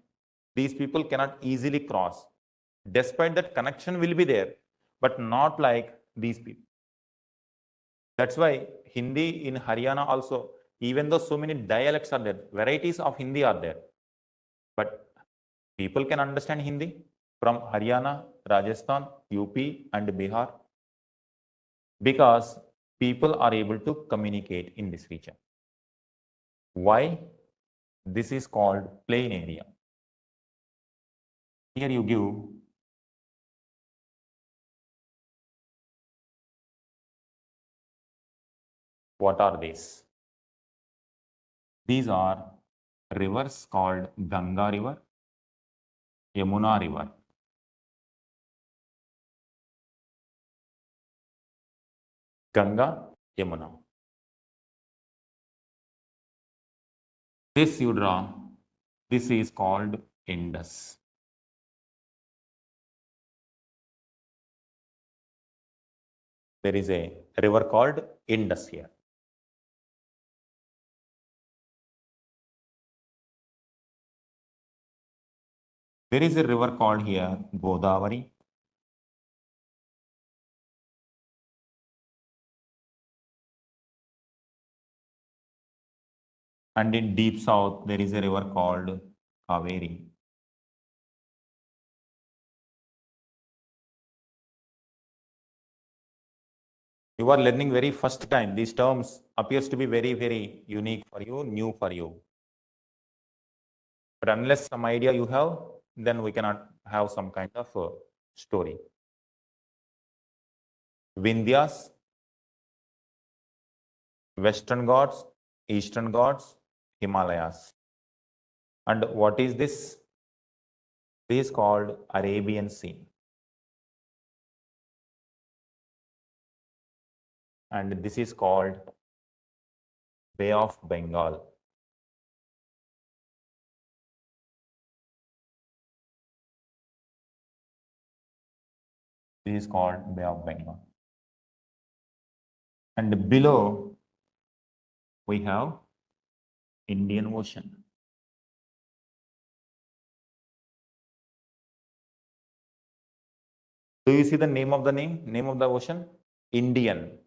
These people cannot easily cross. Despite that, connection will be there, but not like these people. That's why Hindi in Haryana also, even though so many dialects are there, varieties of Hindi are there, but people can understand Hindi from Haryana, Rajasthan, UP and Bihar because people are able to communicate in this region. Why? This is called plain area. Here you give what are these? These are rivers called Ganga River, Yamuna River. Ganga, Yamuna. This you draw, this is called Indus. There is a river called Indus here. There is a river called here Godavari. And in deep south, there is a river called Kaveri. You are learning very first time. These terms appears to be very, very unique for you, new for you. But unless some idea you have, then we cannot have some kind of story. Vindhyas, Western Ghats, Eastern Ghats, Himalayas. And what is this? This is called Arabian Sea. And this is called Bay of Bengal. This is called Bay of Bengal. And below we have Indian Ocean. Do you see the name of the ocean? Indian.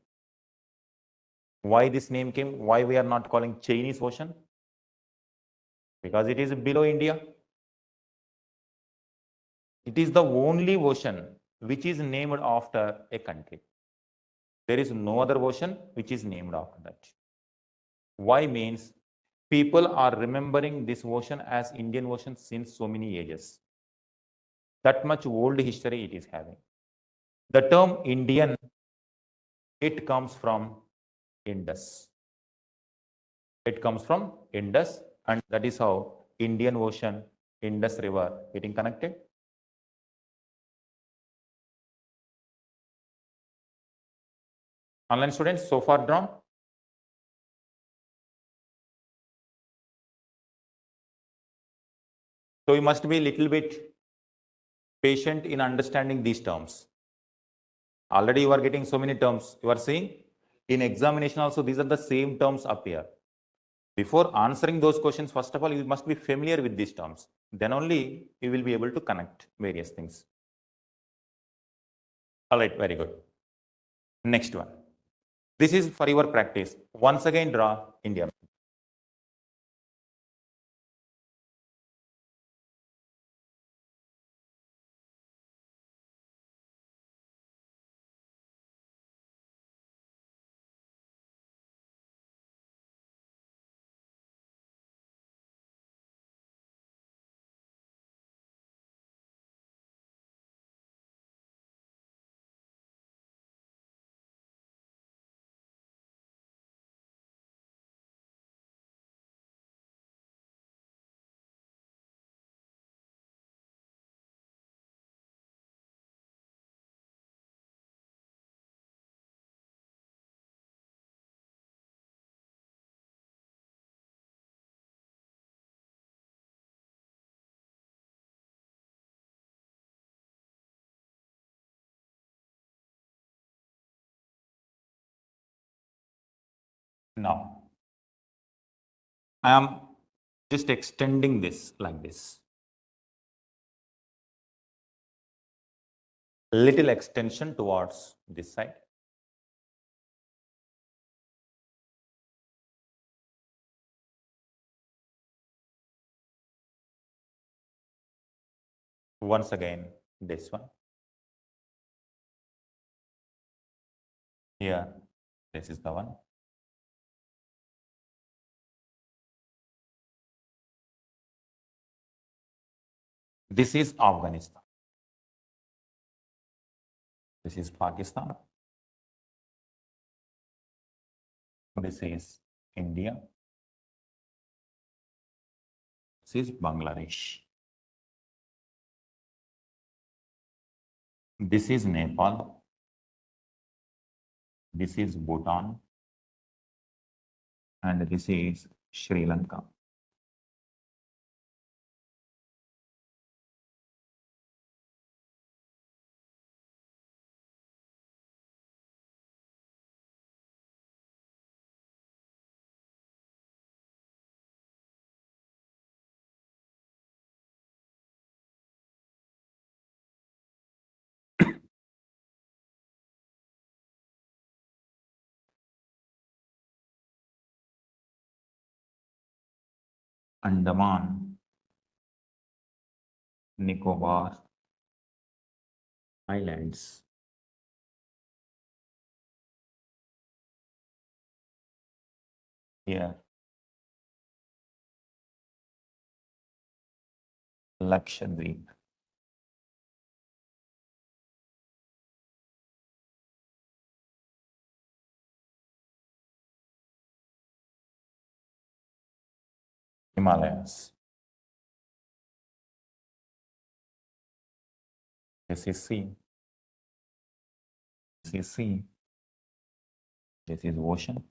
Why this name came? Why we are not calling Chinese Ocean? Because it is below India. It is the only ocean which is named after a country. There is no other ocean which is named after that. Why means people are remembering this ocean as Indian Ocean since so many ages. That much old history it is having. The term Indian, it comes from Indus. It comes from Indus, and that is how Indian Ocean, Indus River getting connected. Online students, so far drawn? So you must be a little bit patient in understanding these terms. Already you are getting so many terms. You are seeing in examination also these are the same terms appear. Before answering those questions, first of all, you must be familiar with these terms. Then only you will be able to connect various things. All right, very good. Next one. This is for your practice. Once again, draw India. Now, I am just extending this like this. Little extension towards this side. Once again, this one. Here, this is the one. This is Afghanistan. This is Pakistan. This is India. This is Bangladesh. This is Nepal. This is Bhutan. And this is Sri Lanka. Andaman, Nicobar Islands. Here, Lakshadweep. Himalayas. This is sea. This is sea. This is ocean.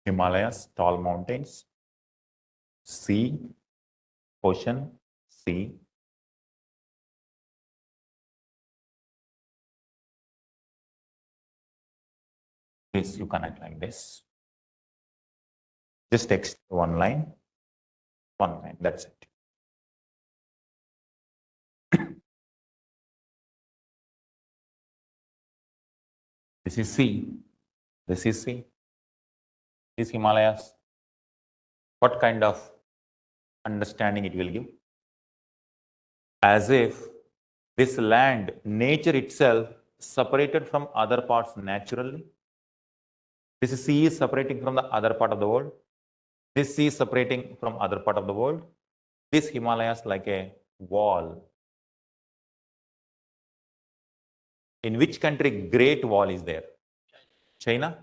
Himalayas, tall mountains. Sea, ocean, sea. This you connect like this. Just text one line, that's it. This is sea, this is sea, this is Himalayas. What kind of understanding it will give? As if this land, nature itself, separated from other parts naturally. This sea is separating from the other part of the world. This sea is separating from other part of the world. This Himalayas like a wall. In which country Great Wall is there? China.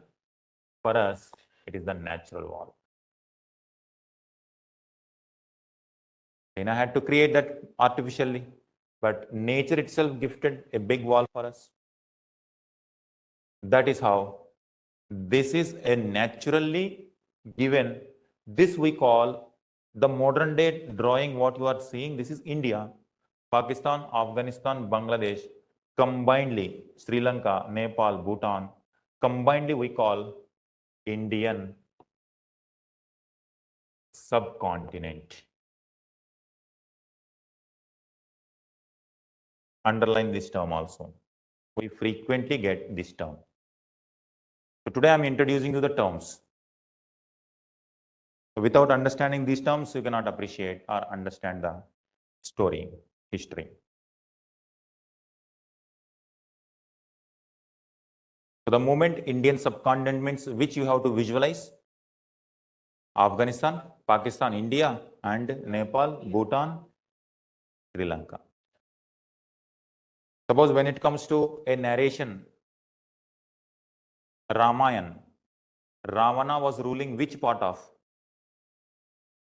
For us, it is the natural wall. China had to create that artificially, but nature itself gifted a big wall for us. That is how this is a naturally given. This we call the modern day drawing. What you are seeing, this is India, Pakistan, Afghanistan, Bangladesh, combinedly Sri Lanka, Nepal, Bhutan, combinedly we call Indian subcontinent. Underline this term also. We frequently get this term. So today I am introducing you the terms. Without understanding these terms, you cannot appreciate or understand the story, history. So the moment Indian subcontinent means which you have to visualize? Afghanistan, Pakistan, India, and Nepal, Bhutan, Sri Lanka. Suppose when it comes to a narration, Ramayana, Ravana was ruling which part of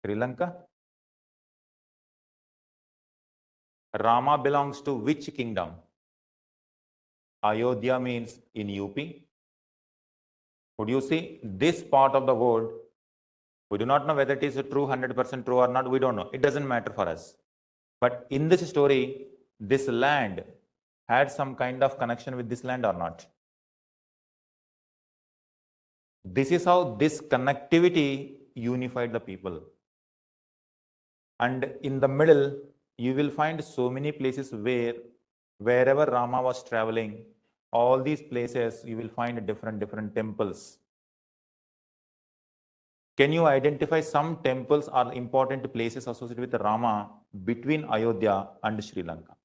Sri Lanka? Rama belongs to which kingdom? Ayodhya means in UP. Would you see this part of the world? We do not know whether it is true, 100% true or not. We don't know. It doesn't matter for us. But in this story, this land had some kind of connection with this land or not. This is how this connectivity unified the people. And in the middle, you will find so many places wherever Rama was traveling, all these places, you will find different temples. Can you identify some temples or important places associated with Rama between Ayodhya and Sri Lanka?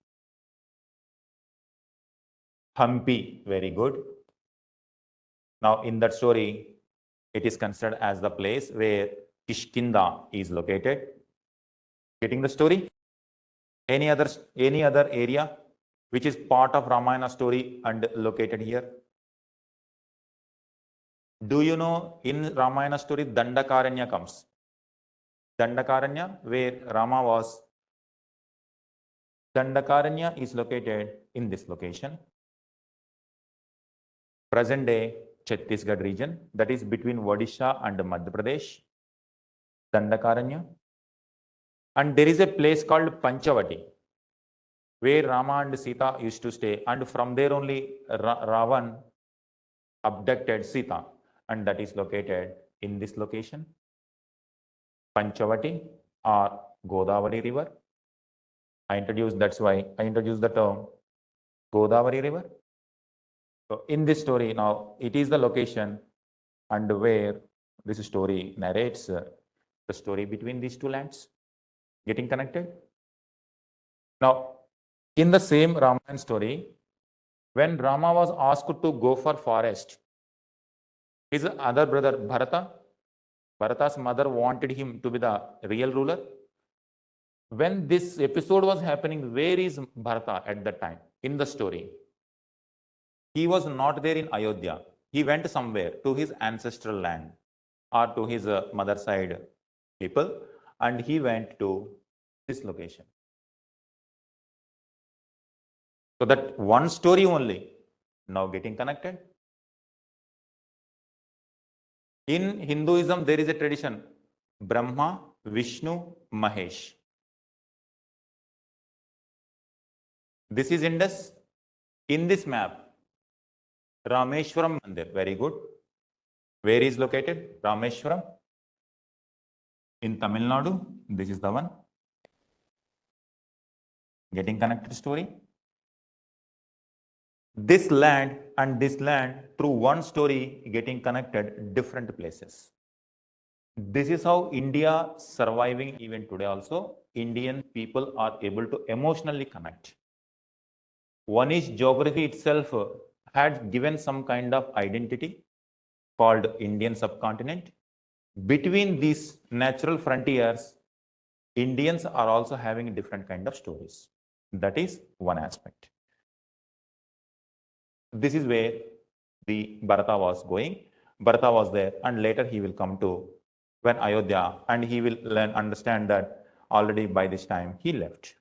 Hampi, very good. Now in that story, it is considered as the place where Kishkinda is located. Getting the story? Any other area which is part of Ramayana story and located here? Do you know in Ramayana story Dandakaranya comes? Dandakaranya, where Rama was. Dandakaranya is located in this location. Present day Chhattisgarh region, that is between Odisha and Madhya Pradesh. Dandakaranya. And there is a place called Panchavati, where Rama and Sita used to stay, and from there only Ravan abducted Sita, and that is located in this location. Panchavati or Godavari river. That's why I introduced the term Godavari river. So in this story now, it is the location and where this story narrates the story between these two lands getting connected. Now, in the same Ramayana story, when Rama was asked to go for forest, his other brother Bharata's mother wanted him to be the real ruler. When this episode was happening, where is Bharata at that time in the story? He was not there in Ayodhya. He went somewhere to his ancestral land or to his mother side people, and he went to this location. So that one story only now getting connected. In Hinduism, there is a tradition, Brahma, Vishnu, Mahesh. This is Indus. In this map, Rameshwaram Mandir, very good. Where is located? Rameshwaram in Tamil Nadu. This is the one. Getting connected story. This land and this land through one story getting connected different places. This is how India surviving even today also. Indian people are able to emotionally connect. One is geography itself had given some kind of identity called Indian subcontinent. Between these natural frontiers, Indians are also having different kind of stories. That is one aspect. This is where the Bharata was going. Bharata was there, and later he will come to when Ayodhya, and he will understand that already by this time he left.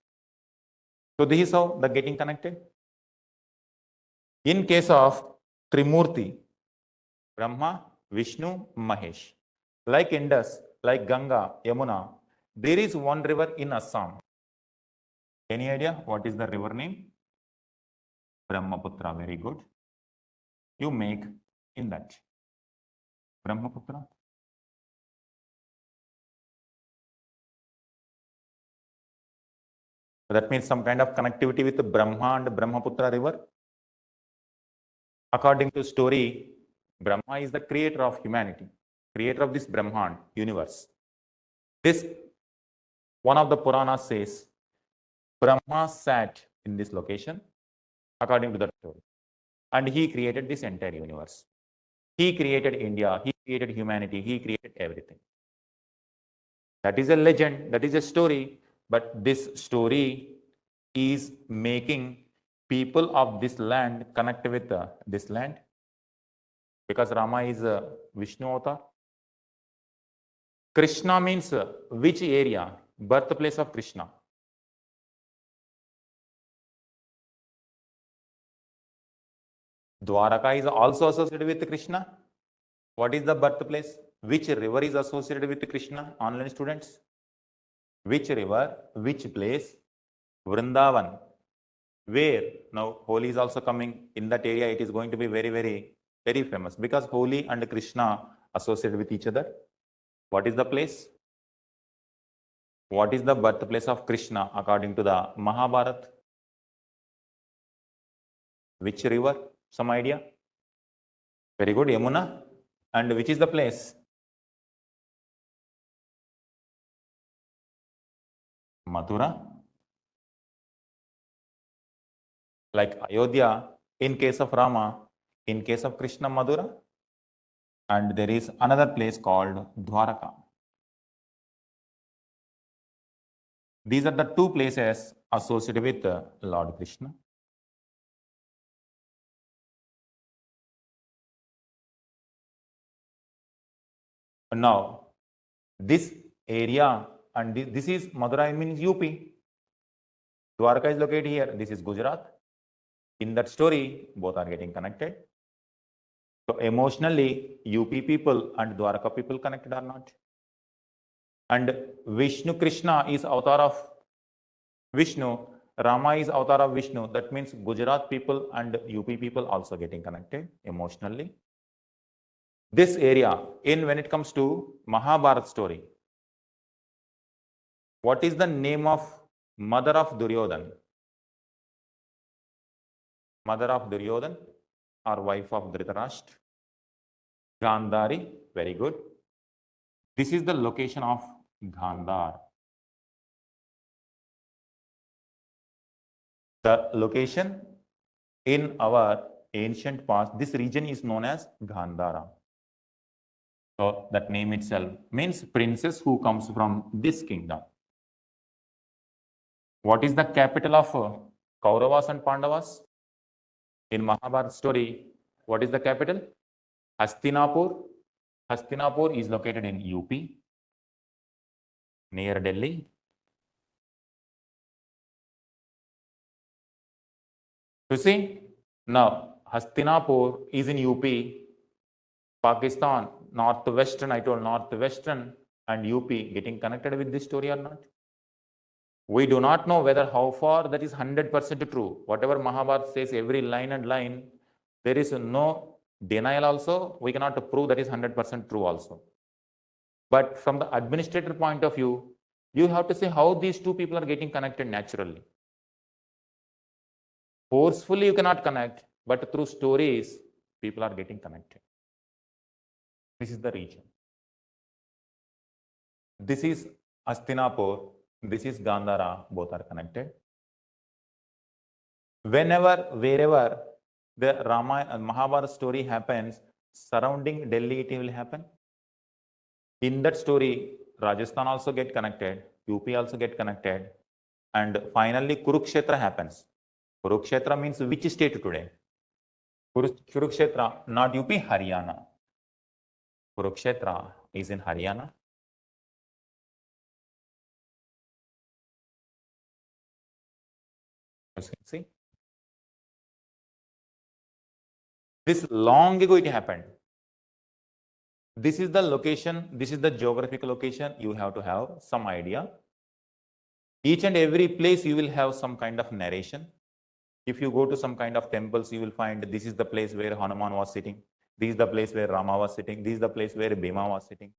So this is how the getting connected. In case of Trimurti, Brahma, Vishnu, Mahesh, like Indus, like Ganga, Yamuna, there is one river in Assam. Any idea what is the river name? Brahmaputra. Very good. You make in that. Brahmaputra. That means some kind of connectivity with the Brahma and Brahmaputra river. According to story, Brahma is the creator of humanity, creator of this Brahman universe. This one of the Puranas says Brahma sat in this location, according to that story, and he created this entire universe. He created India, he created humanity, he created everything. That is a legend, that is a story, but this story is making people of this land connect with this land, because Rama is Vishnu avatar. Krishna means which area? Birthplace of Krishna. Dwaraka is also associated with Krishna. What is the birthplace? Which river is associated with Krishna? Online students. Which river? Which place? Vrindavan. Where? Now Holi is also coming. In that area it is going to be very, very, very famous, because Holi and Krishna associated with each other. What is the place? What is the birthplace of Krishna according to the Mahabharata? Which river? Some idea? Very good, Yamuna. And which is the place? Mathura. Like Ayodhya, in case of Rama, in case of Krishna, Mathura. And there is another place called Dwaraka. These are the two places associated with Lord Krishna. Now, this area, and this is Madurai means UP. Dwaraka is located here. This is Gujarat. In that story, both are getting connected. So emotionally, UP people and Dwaraka people connected or not? And Vishnu Krishna is avatar of Vishnu. Rama is avatar of Vishnu. That means Gujarat people and UP people also getting connected emotionally. This area, when it comes to Mahabharata story, what is the name of mother of Duryodhan? Mother of Duryodhan or wife of Dhritarashtra? Gandhari. Very good. This is the location of Gandhar. The location in our ancient past, this region is known as Gandhara. So that name itself means princess who comes from this kingdom. What is the capital of Kauravas and Pandavas? In Mahabharata story, what is the capital? Hastinapur. Hastinapur is located in UP, near Delhi. You see, now Hastinapur is in UP, Pakistan, northwestern, I told northwestern and UP getting connected with this story or not? We do not know whether how far that is 100% true. Whatever Mahabharata says, every line and line, there is no Denial also, we cannot prove that is 100% true also. But from the administrator point of view, you have to say how these two people are getting connected naturally. Forcefully you cannot connect, but through stories, people are getting connected. This is the region. This is Hastinapur, this is Gandhara, both are connected. Whenever, wherever the Ramayana and Mahabharata story happens, surrounding Delhi it will happen. In that story, Rajasthan also get connected, UP also get connected, and finally Kurukshetra happens. Kurukshetra means which state today? Kurukshetra, not UP, Haryana. Kurukshetra is in Haryana. As you can see, this long ago it happened. This is the location, this is the geographical location. You have to have some idea. Each and every place you will have some kind of narration. If you go to some kind of temples, you will find this is the place where Hanuman was sitting. This is the place where Rama was sitting. This is the place where Bhima was sitting.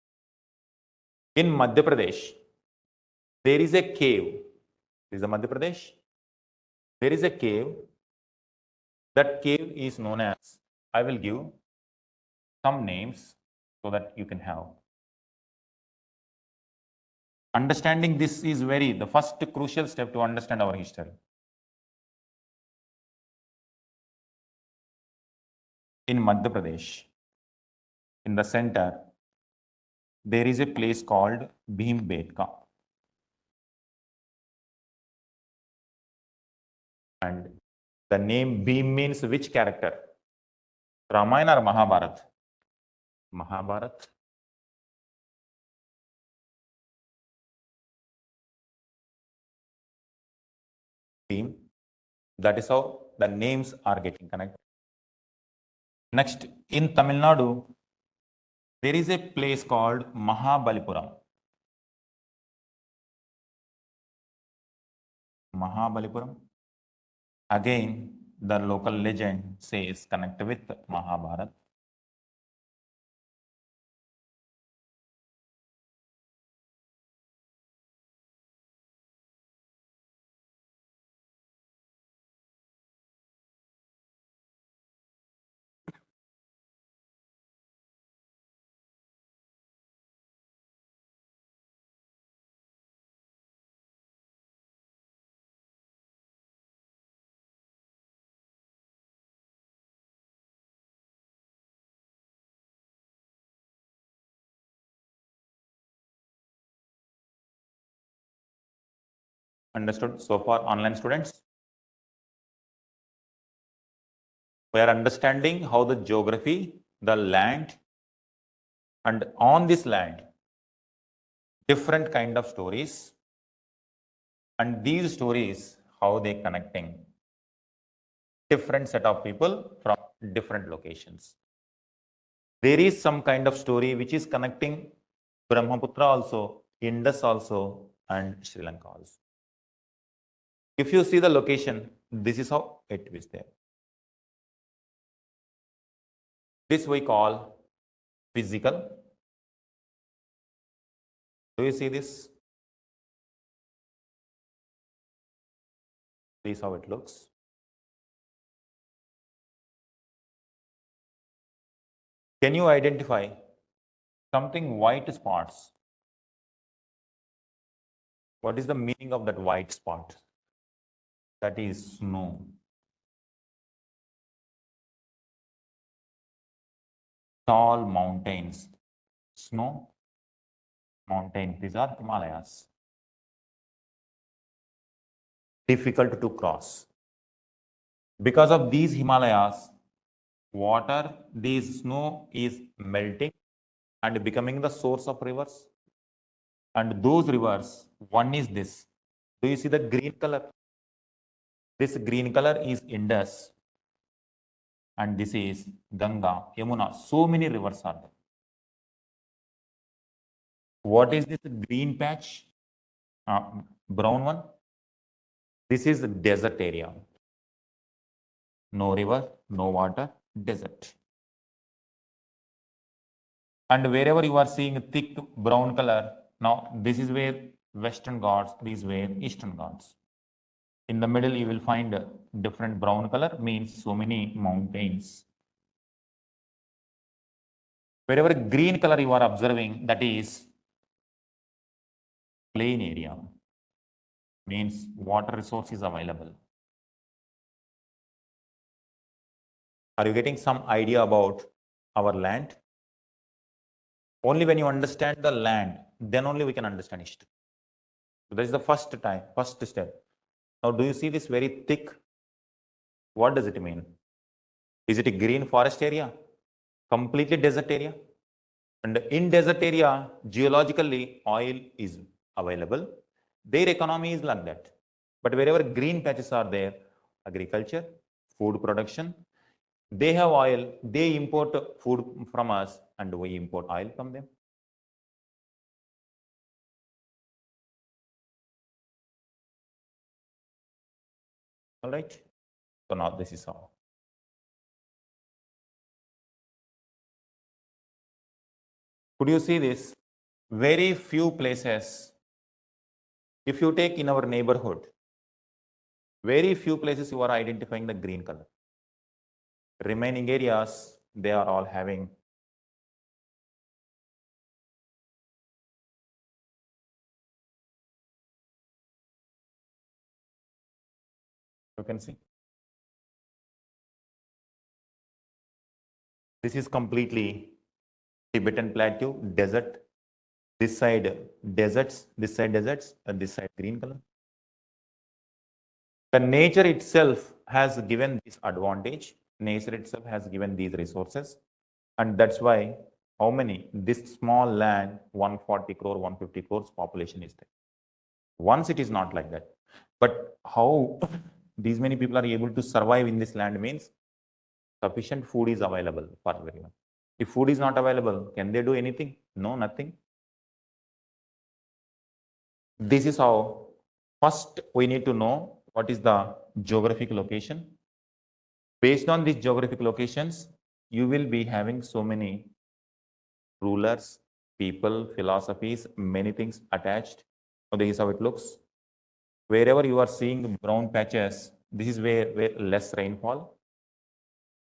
In Madhya Pradesh, there is a cave. This is the Madhya Pradesh. There is a cave. That cave is known as, I will give some names so that you can have. Understanding this is the first crucial step to understand our history. In Madhya Pradesh, in the center, there is a place called Bhimbetka. And the name Bhim means which character? Ramayana or Mahabharata? Mahabharata. Bhim. That is how the names are getting connected. Next, in Tamil Nadu, there is a place called Mahabalipuram. Mahabalipuram. Again, the local legend says connect with Mahabharata. Understood so far, online students? We are understanding how the geography, the land, and on this land, different kind of stories, and these stories, how they connecting different set of people from different locations. There is some kind of story which is connecting Brahmaputra also, Indus also, and Sri Lanka also. If you see the location, this is how it is there. This we call physical. Do you see this? This is how it looks. Can you identify something white spots? What is the meaning of that white spot? That is snow. Tall mountains. Snow, mountain. These are Himalayas. Difficult to cross. Because of these Himalayas, water, this snow is melting and becoming the source of rivers. And those rivers, one is this. Do you see the green color? This green color is Indus. And this is Ganga, Yamuna. So many rivers are there. What is this green patch? Brown one? This is the desert area. No river, no water, desert. And wherever you are seeing thick brown color, now this is where Western Ghats, these were Eastern Ghats. In the middle, you will find a different brown color, means so many mountains. Wherever green color you are observing, that is plain area, means water resource is available. Are you getting some idea about our land? Only when you understand the land, then only we can understand history. So that is the first step. Now, do you see this very thick? What does it mean? Is it a green forest area? Completely desert area? And in desert area, geologically, oil is available. Their economy is like that. But wherever green patches are there, agriculture, food production, they have oil, they import food from us, and we import oil from them. All right. So now this is how. Could you see this? Very few places, if you take in our neighborhood, very few places you are identifying the green color. Remaining areas, they are all having you can see. This is completely Tibetan Plateau, desert. This side deserts, and this side green color. The nature itself has given this advantage. Nature itself has given these resources. And that's why how many? This small land, 140 crore, 150 crores population is there. Once it is not like that. But how these many people are able to survive in this land means sufficient food is available for everyone. If food is not available, can they do anything? No, nothing. This is how first we need to know what is the geographic location. Based on these geographic locations, you will be having so many rulers, people, philosophies, many things attached. So this is how it looks. Wherever you are seeing brown patches, this is where less rainfall.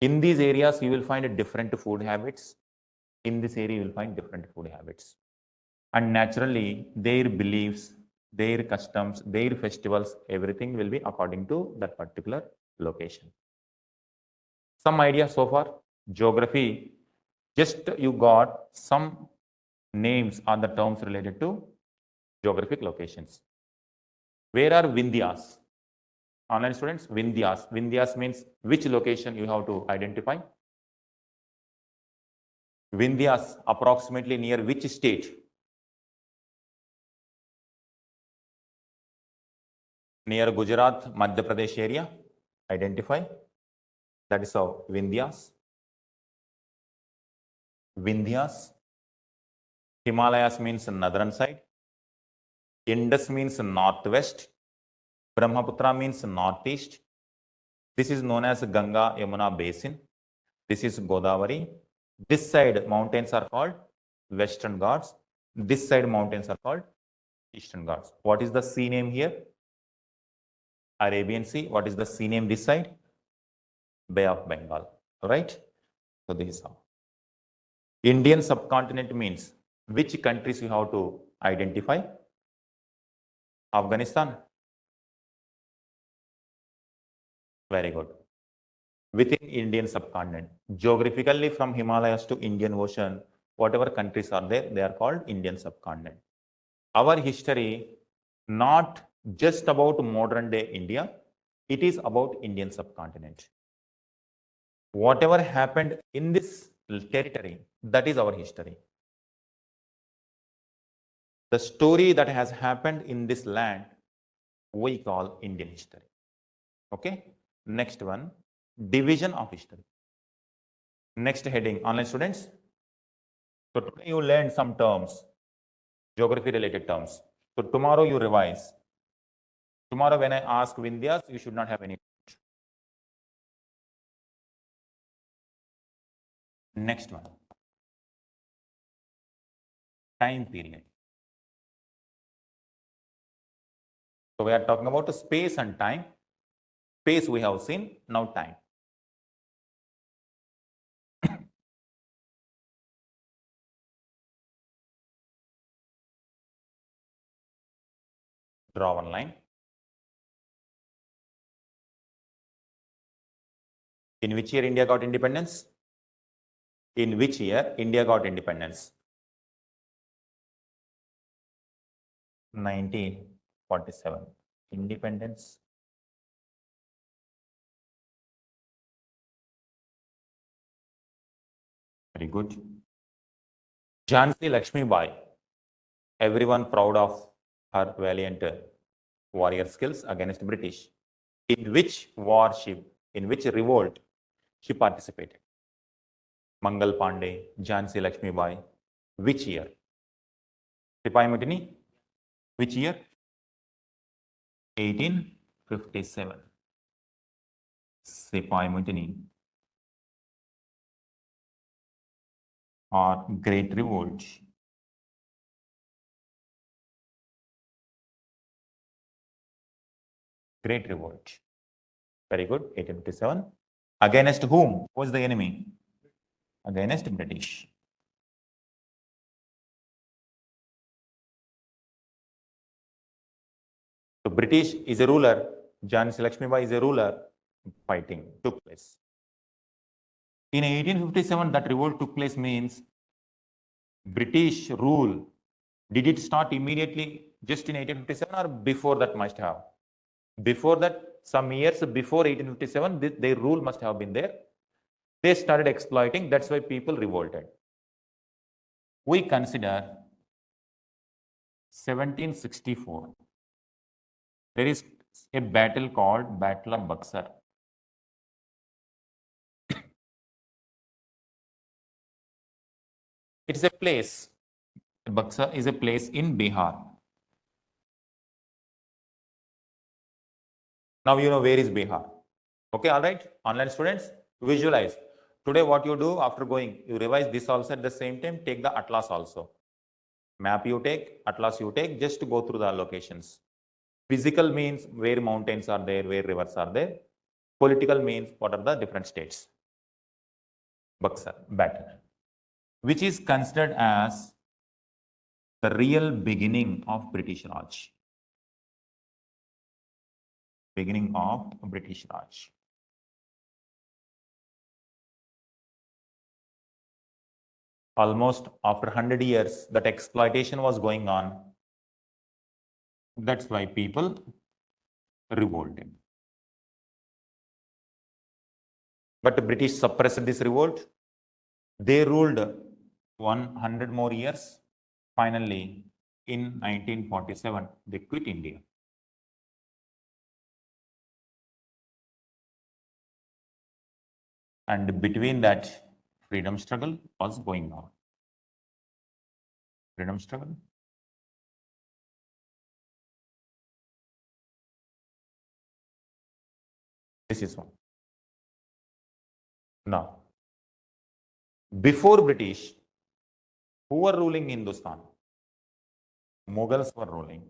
In these areas, you will find different food habits. In this area, you will find different food habits. And naturally, their beliefs, their customs, their festivals, everything will be according to that particular location. Some idea so far? Geography, just you got some names or the terms related to geographic locations. Where are Vindhyas? Online students, Vindhyas. Vindhyas means which location you have to identify. Vindhyas approximately near which state? Near Gujarat, Madhya Pradesh area. Identify. That is how Vindhyas. Vindhyas. Himalayas means northern side. Indus means northwest. Brahmaputra means northeast. This is known as Ganga Yamuna basin. This is Godavari. This side mountains are called Western Ghats. This side mountains are called Eastern Ghats. What is the sea name here? Arabian Sea. What is the sea name this side? Bay of Bengal. All right. So this is how. Indian subcontinent means which countries you have to identify? Afghanistan. Very good. Within Indian subcontinent, geographically from Himalayas to Indian Ocean, whatever countries are there, they are called Indian subcontinent. Our history, not just about modern day India, it is about Indian subcontinent. Whatever happened in this territory, that is our history. The story that has happened in this land, we call Indian history. Okay. Next one, division of history. Next heading, online students. So today you learned some terms, geography related terms. So tomorrow you revise. Tomorrow when I ask Vindhyas, you should not have any. Next one. time period. So we are talking about space and time. Space we have seen, now time. Draw one line. In which year India got independence? In which year India got independence? 1947. Independence. Very good. Jhansi Lakshmi Bai. Everyone proud of her valiant warrior skills against British. In which warship, in which revolt she participated? Mangal Pandey, Jhansi Lakshmi Bai. Which year? Sipai Mutiny? Which year? 1857. Sipai Mutiny or Great Revolt. Great Revolt. Very good. 1857. Against whom? Who was the enemy? Against British. So British is a ruler. Jhansi Lakshmi Bai is a ruler. Fighting took place. In 1857, that revolt took place means British rule. Did it start immediately just in 1857 or before that must have? Before that, some years before 1857, their rule must have been there. They started exploiting. That's why people revolted. We consider 1764. There is a battle called Battle of Buxar. It's a place. Buxar is a place in Bihar. Now you know where is Bihar. Okay, all right. Online students, visualize. Today what you do after going, you revise this also at the same time, take the atlas also. Map you take, atlas you take, just to go through the locations. Physical means where mountains are there, where rivers are there. Political means what are the different states. Buxar, battle, which is considered as the real beginning of British Raj. Beginning of British Raj. Almost after 100 years, that exploitation was going on. That's why people revolted. But the British suppressed this revolt. They ruled 100 more years. Finally, in 1947, they quit India. And between that, freedom struggle was going on. Freedom struggle. This is one. Now, before British, who were ruling Hindustan? Mughals were ruling.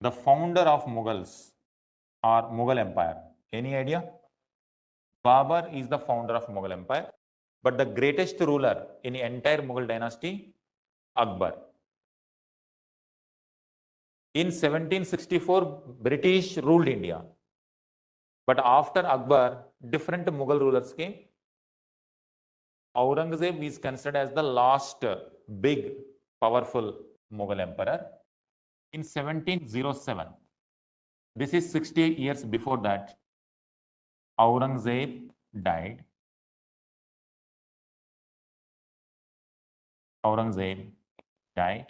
The founder of Mughals or Mughal Empire. Any idea? Babur is the founder of Mughal Empire, but the greatest ruler in the entire Mughal dynasty, Akbar. In 1764, British ruled India. But after Akbar, different Mughal rulers came. Aurangzeb is considered as the last big, powerful Mughal emperor. In 1707, this is 60 years before that, Aurangzeb died. Aurangzeb died.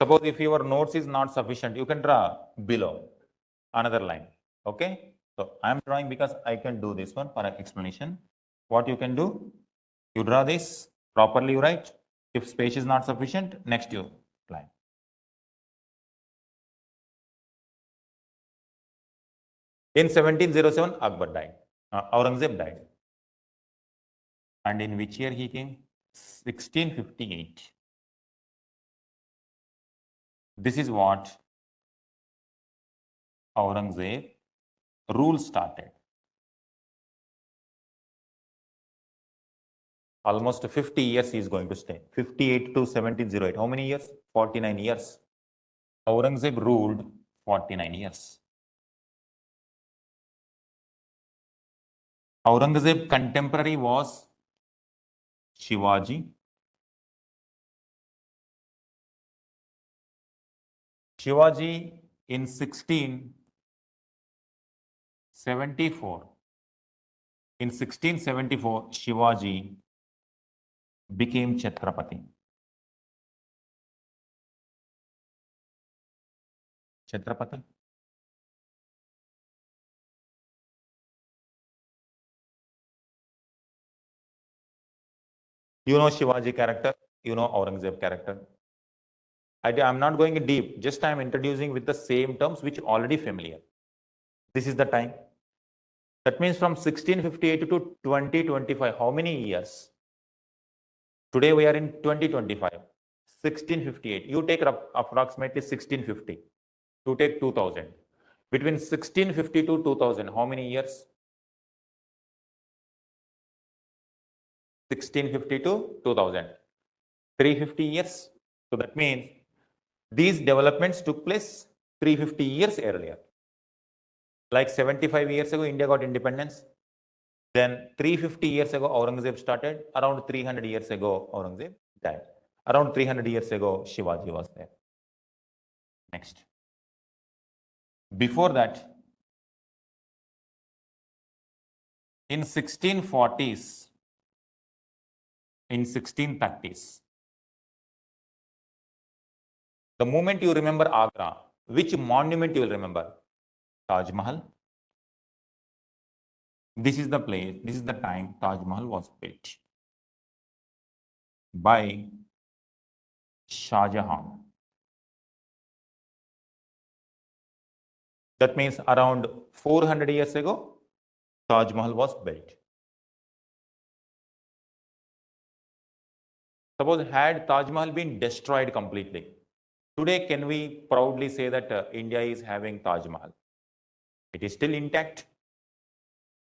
Suppose if your notes is not sufficient, you can draw below another line. Okay. So I am drawing because I can do this one for explanation. What you can do, you draw this properly, you write. If space is not sufficient, next you line. In 1707, Akbar died. Aurangzeb died. And in which year he came? 1658. This is what Aurangzeb rule started. Almost 50 years he is going to stay. 58 to 1708. How many years? 49 years. Aurangzeb ruled 49 years. Aurangzeb contemporary was Shivaji. Shivaji in 1674. In 1674, Shivaji became Chhatrapati. Chhatrapati. You know Shivaji character, you know Aurangzeb character. I'm not going deep, just I'm introducing with the same terms which already familiar. This is the time. That means from 1658 to 2025, how many years? Today we are in 2025. 1658. You take approximately 1650. To take 2000. Between 1650 to 2000, how many years? 1650 to 2000. 350 years. So that means these developments took place 350 years earlier. Like 75 years ago, India got independence. Then 350 years ago, Aurangzeb started. Around 300 years ago, Aurangzeb died. Around 300 years ago, Shivaji was there. Next. Before that, in 1640s, in 1630s, the moment you remember Agra, which monument you will remember? Taj Mahal. This is the place, this is the time Taj Mahal was built by Shah Jahan. That means around 400 years ago, Taj Mahal was built. Suppose had Taj Mahal been destroyed completely, today can we proudly say that India is having Taj Mahal? It is still intact.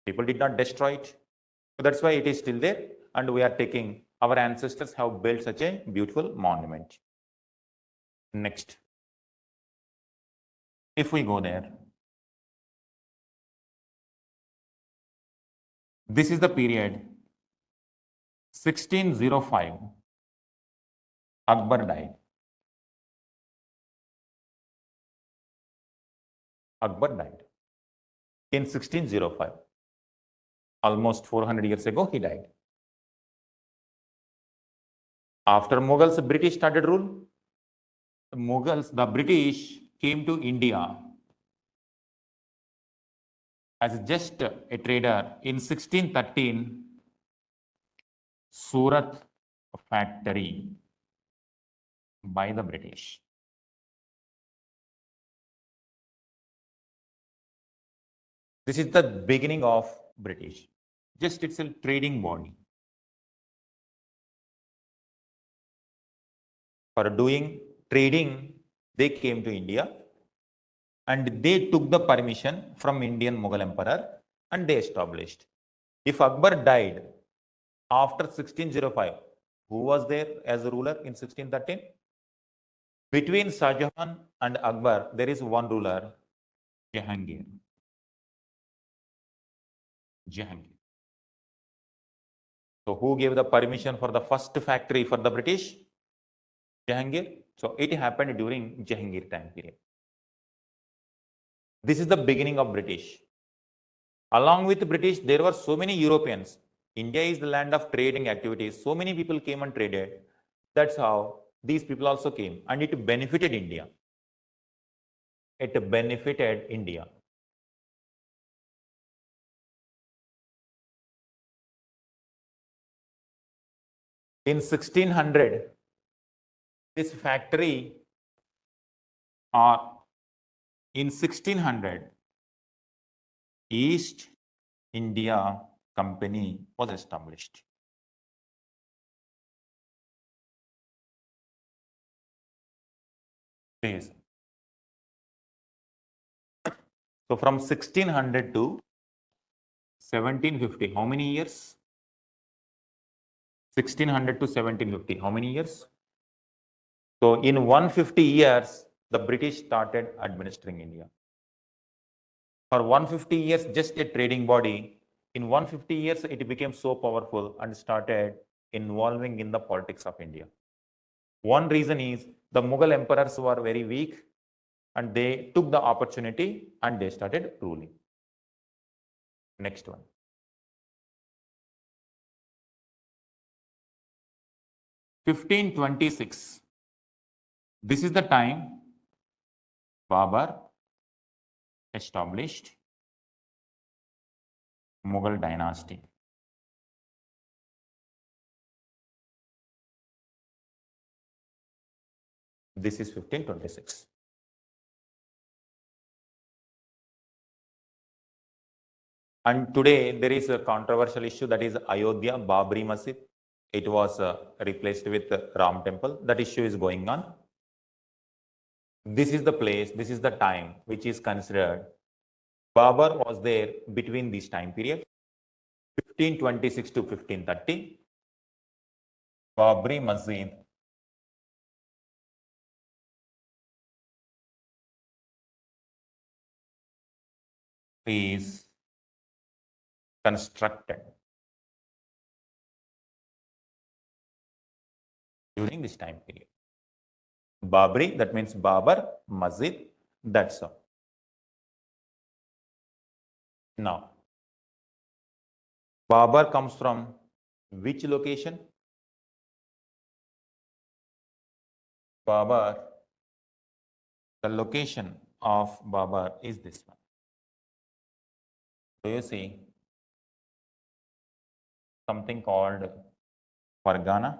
People did not destroy it. So that's why it is still there. And we are taking, our ancestors have built such a beautiful monument. Next. If we go there, this is the period 1605. Akbar died. Akbar died in 1605. Almost 400 years ago, he died. After Mughals, British started rule. The Mughals, the British came to India as just a trader in 1613. Surat factory by the British. This is the beginning of British. Just it's a trading body. For doing trading, they came to India and they took the permission from Indian Mughal Emperor and they established. If Akbar died after 1605, who was there as a ruler in 1613? Between Shah Jahan and Akbar, there is one ruler, Jahangir. Jahangir. So who gave the permission for the first factory for the British? Jahangir. So it happened during Jahangir time period. This is the beginning of British. Along with British, there were so many Europeans. India is the land of trading activities. So many people came and traded. That's how these people also came and it benefited India. It benefited India. In 1600, this factory in 1600, East India Company was established. Please. So from 1600 to 1750, how many years? 1600 to 1750, how many years? So in 150 years, the British started administering India. For 150 years, just a trading body. In 150 years, it became so powerful and started involving in the politics of India. One reason is the Mughal emperors were very weak and they took the opportunity and they started ruling. Next one. 1526. This is the time Babur established Mughal dynasty. This is 1526. And today there is a controversial issue, that is Ayodhya Babri Masjid. It was replaced with Ram Temple. That issue is going on. This is the place, this is the time which is considered. Babur was there between this time period, 1526 to 1530. Babri Masjid is constructed during this time period. Babri, that means Babur, Masjid, that's all. Now, Babur comes from which location? Babur, the location of Babur is this one. Do you see something called Fargana?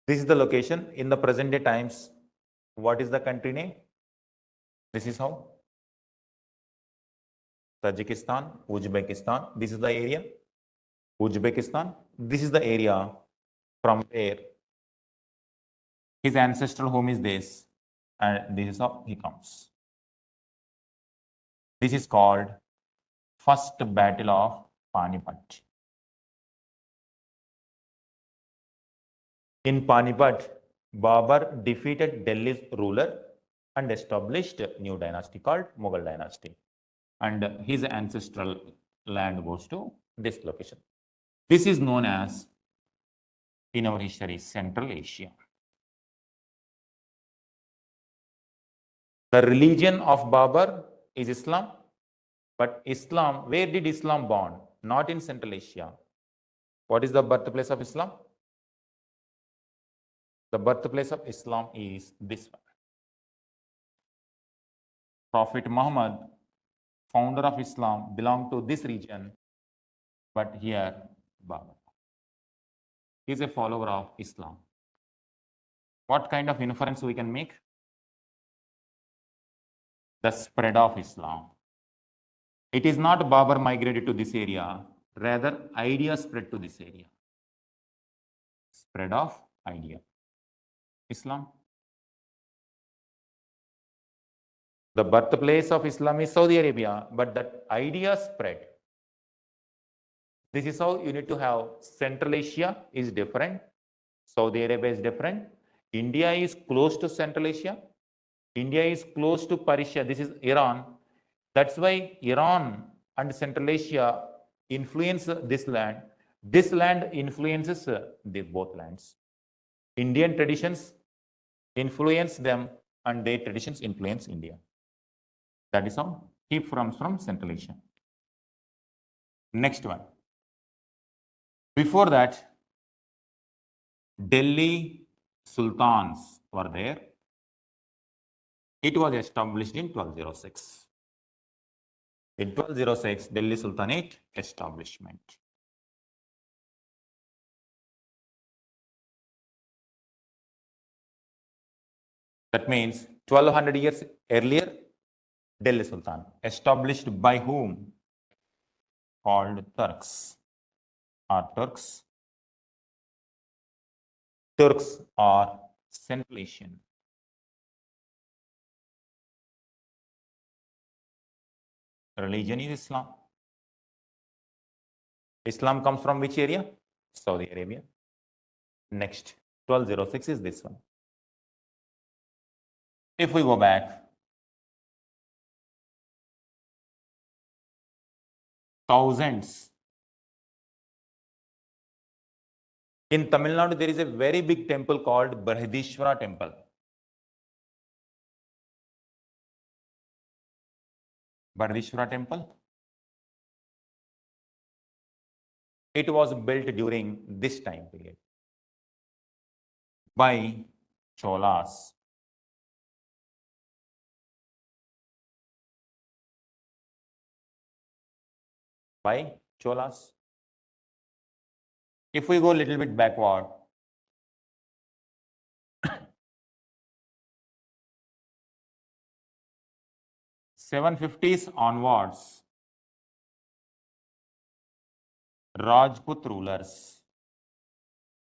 This is the location. In the present day times, what is the country name? This is how. Tajikistan, Uzbekistan, this is the area. Uzbekistan, this is the area from where his ancestral home is this, and this is how he comes. This is called First Battle of Panipat. In Panipat, Babur defeated Delhi's ruler and established a new dynasty called Mughal dynasty. And his ancestral land goes to this location. This is known as, in our history, Central Asia. The religion of Babur is Islam, but Islam, where did Islam born? Not in Central Asia. What is the birthplace of Islam? The birthplace of Islam is this one. Prophet Muhammad, founder of Islam, belonged to this region, but here Babur. He is a follower of Islam. What kind of inference we can make? The spread of Islam. It is not Babur migrated to this area, rather idea spread to this area. Spread of idea. Islam. The birthplace of Islam is Saudi Arabia, but that idea spread. This is how you need to have Central Asia is different, Saudi Arabia is different, India is close to Central Asia, India is close to Persia, this is Iran. That's why Iran and Central Asia influence this land. This land influences both lands. Indian traditions influence them and their traditions influence India. That is how he comes from Central Asia. Next one. Before that, Delhi Sultans were there. It was established in 1206. In 1206, Delhi Sultanate establishment. That means 1200 years earlier, Delhi Sultan, established by whom? Called Turks or Turks. Turks are Central Asian. Religion is Islam. Islam comes from which area? Saudi Arabia. Next, 1206 is this one. If we go back, thousands. In Tamil Nadu, there is a very big temple called Brihadishwara temple. Brihadishwara temple. It was built during this time period by Cholas. By Cholas. If we go a little bit backward, 750s onwards, Rajput rulers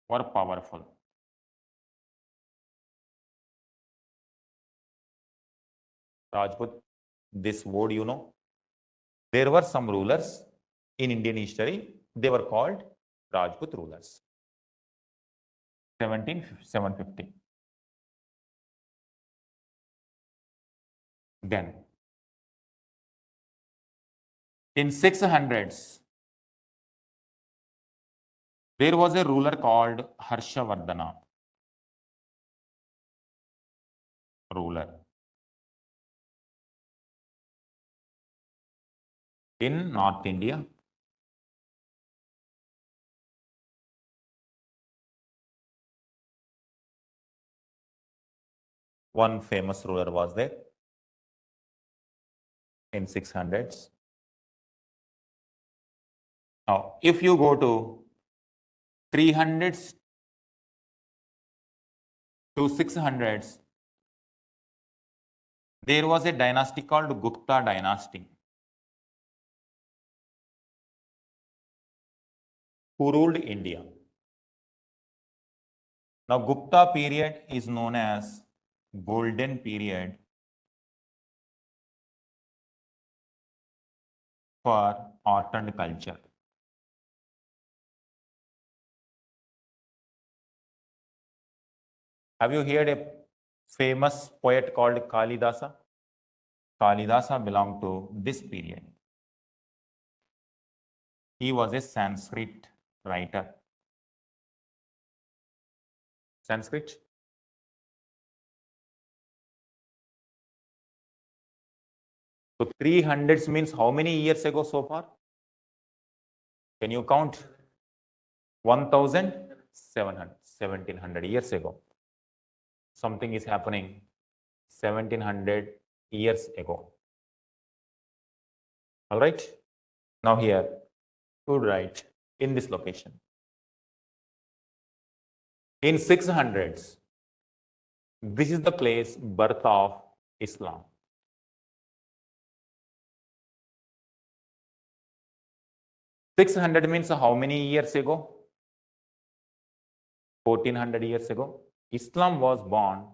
were powerful. Rajput, this word you know. There were some rulers in Indian history, they were called Rajput rulers. 750. Then, in 600s, there was a ruler called Harshavardhana. Ruler. In North India. One famous ruler was there in 600s. Now, if you go to 300s to 600s, there was a dynasty called Gupta dynasty who ruled India. Now, Gupta period is known as golden period for art and culture. Have you heard a famous poet called Kalidasa? Kalidasa belonged to this period. He was a Sanskrit writer. Sanskrit? So 300s means how many years ago so far? Can you count? 1700, 1700 years ago. Something is happening 1700 years ago. All right. Now here, would write in this location. In 600s, this is the place birth of Islam. $600 means how many years ago? 1400 years ago. Islam was born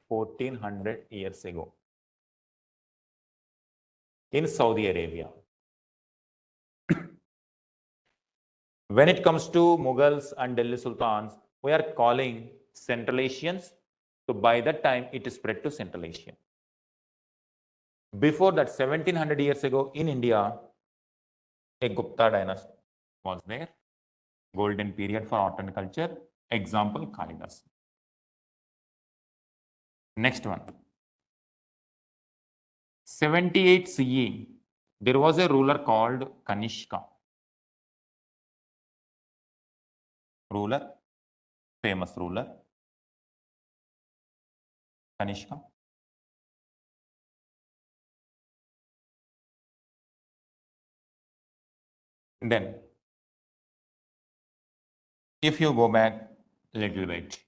1400 years ago in Saudi Arabia. When it comes to Mughals and Delhi Sultans, we are calling Central Asians. So by that time, it spread to Central Asia. Before that, 1700 years ago in India, a Gupta dynasty was there. Golden period for art and culture. Example, Kalidas. Next one. 78 CE, there was a ruler called Kanishka. Ruler, famous ruler, Kanishka. Then, if you go back a little bit,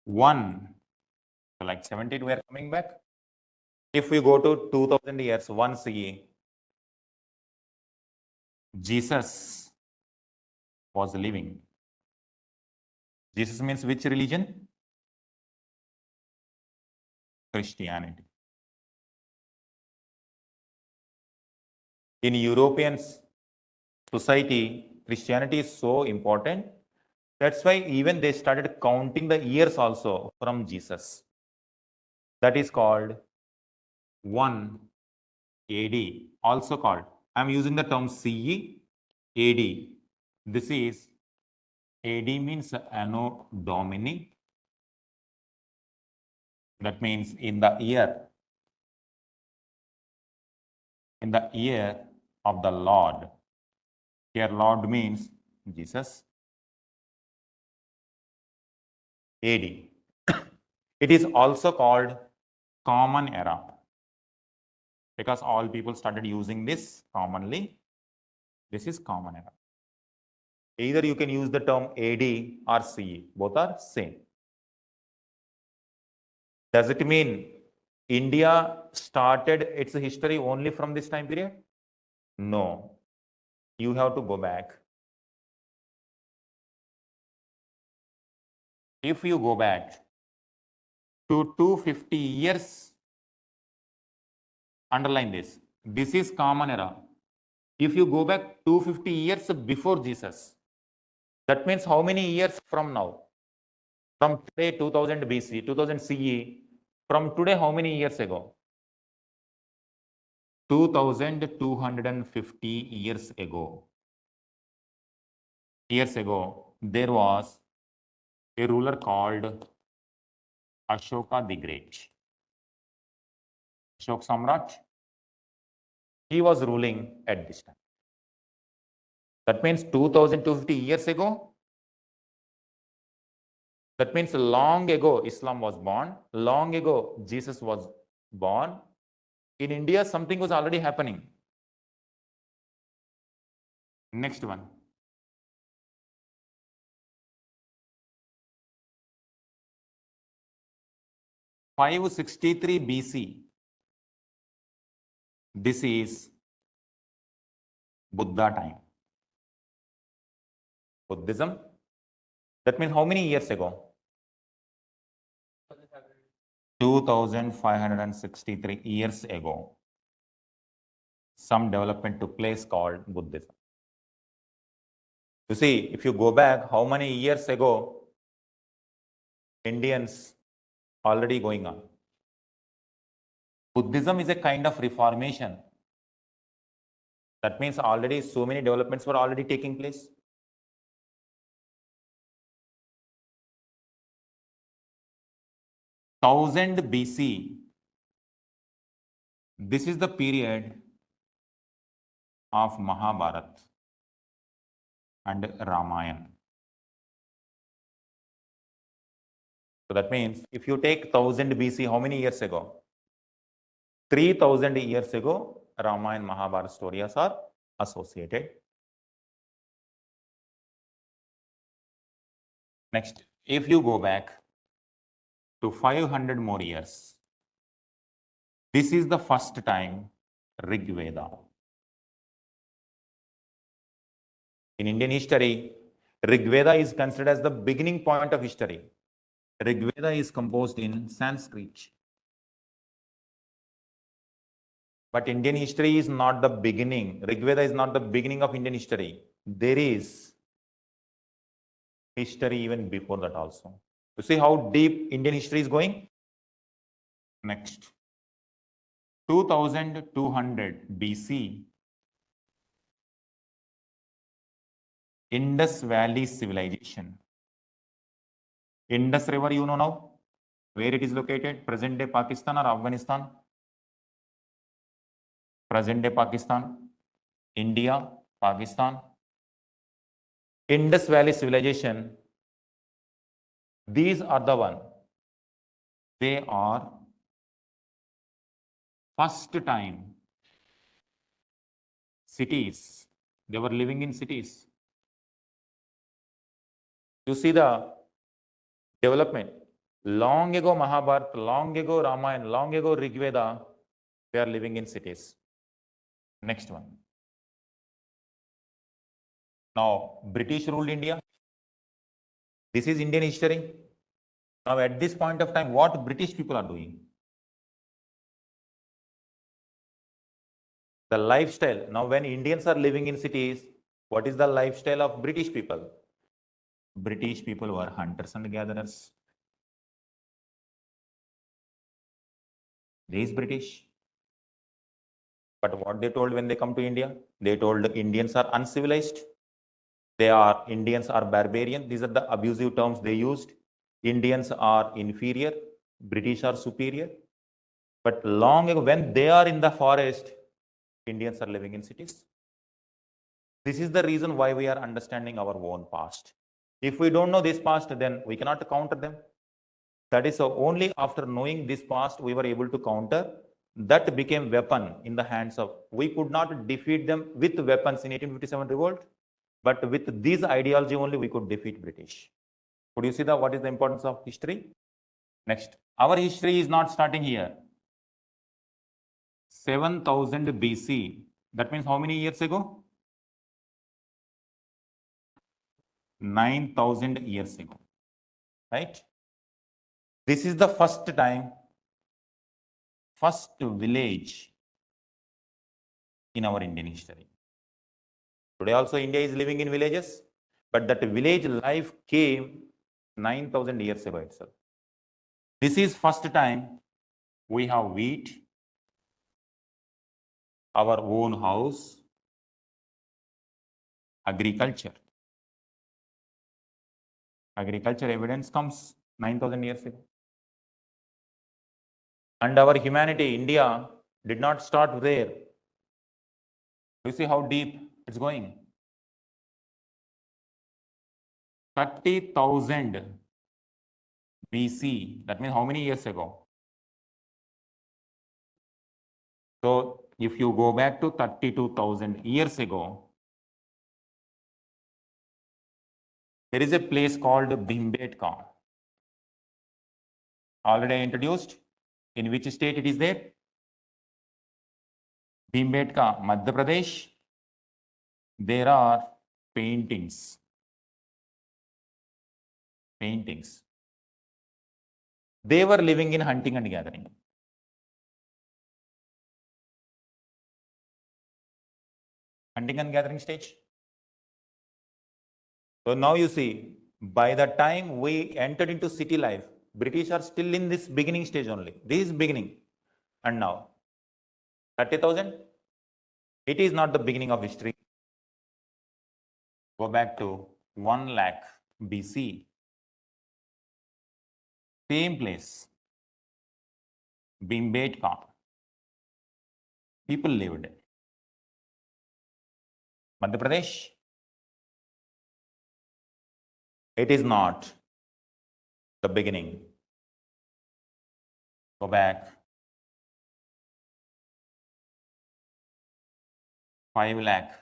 1, so like 17 we are coming back. If we go to 2000 years, 1 CE, Jesus was living. Jesus means which religion? Christianity. In European society, Christianity is so important. That's why even they started counting the years also from Jesus. That is called 1 AD, also called. I'm using the term CE, AD. This is AD means Anno Domini. That means in the year of the Lord. Here Lord means Jesus. AD. It is also called common era because all people started using this commonly. This is common era. Either you can use the term AD or CE. Both are same. Does it mean India started its history only from this time period? No. You have to go back. If you go back to 250 years, underline this. This is common era. If you go back 250 years before Jesus, that means how many years from now? From today, 2000 BC, 2000 CE, from today, how many years ago? 2250 years ago. There was a ruler called Ashoka the Great. Ashok Samrat. He was ruling at this time. That means 2250 years ago. That means long ago Islam was born. Long ago Jesus was born. In India, something was already happening. Next one. 563 BC. This is Buddha time. Buddhism. That means how many years ago? 2563 years ago. Some development took place called Buddhism. You see, if you go back, how many years ago Indians already going on? Buddhism is a kind of reformation. That means already so many developments were already taking place. Thousand BC. This is the period of Mahabharata and Ramayana. So that means if you take 1000 BC, how many years ago? 3000 years ago, Ramayana, Mahabharata stories are associated. Next, if you go back to 500 more years, this is the first time Rig Veda. In Indian history, Rig Veda is considered as the beginning point of history. Rig Veda is composed in Sanskrit. But Indian history is not the beginning. Rig Veda is not the beginning of Indian history. There is history even before that also. You see how deep Indian history is going? Next. 2200 BC, Indus Valley civilization. Indus River, you know now where it is located? Present day Pakistan or Afghanistan? Present day Pakistan, India, Pakistan. Indus Valley civilization, these are the one. They are first time cities. They were living in cities. You see the development. Long ago Mahabharata, long ago Ramayana, long ago Rig Veda, we are living in cities. Next one. Now, British ruled India. This is Indian history. Now, at this point of time, what British people are doing? The lifestyle. Now, when Indians are living in cities, what is the lifestyle of British people? British people were hunters and gatherers. These British. But what they told when they come to India? They told the Indians are uncivilized. Indians are barbarian. These are the abusive terms they used. Indians are inferior. British are superior. But long ago, when they are in the forest, Indians are living in cities. This is the reason why we are understanding our own past. If we don't know this past, then we cannot counter them. That is only after knowing this past, we were able to counter. That became weapon in the hands of, we could not defeat them with weapons in 1857 revolt, but with this ideology only we could defeat British. Could you see what is the importance of history? Next, our history is not starting here. 7000 BC. That means how many years ago? 9000 years ago, right? This is the first time, first village in our Indian history. Today also India is living in villages, but that village life came 9000 years ago itself. This is first time we have wheat, our own house, agriculture. Agriculture evidence comes 9000 years ago. And our humanity, India, did not start there. You see how deep it's going. 30,000 BC, that means how many years ago? So if you go back to 32,000 years ago, there is a place called Bhimbetka. Already introduced. In which state it is there? Bhimbetka, Madhya Pradesh. There are paintings. Paintings. They were living in hunting and gathering. Hunting and gathering stage. So now you see, by the time we entered into city life, British are still in this beginning stage only. This is beginning. And now, 30,000? It is not the beginning of history. Go back to 1 lakh BC. Same place. Bhimbetka. People lived. Madhya Pradesh. It is not the beginning. Go back. 5 lakh.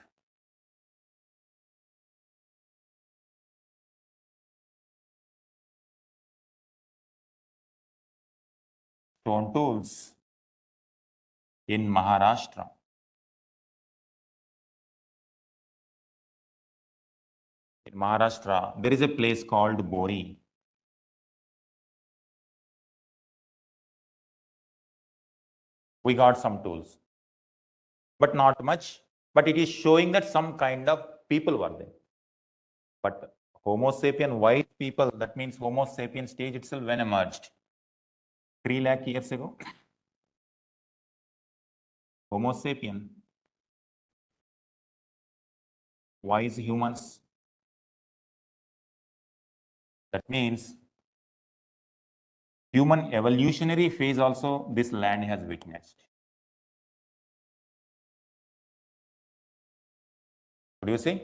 Stone tools in Maharashtra. In Maharashtra, there is a place called Bori. We got some tools, but not much. But it is showing that some kind of people were there. But Homo sapien, white people, that means Homo sapien stage itself when emerged? 3 lakh years ago. Homo sapien, wise humans. That means human evolutionary phase also this land has witnessed. What do you see?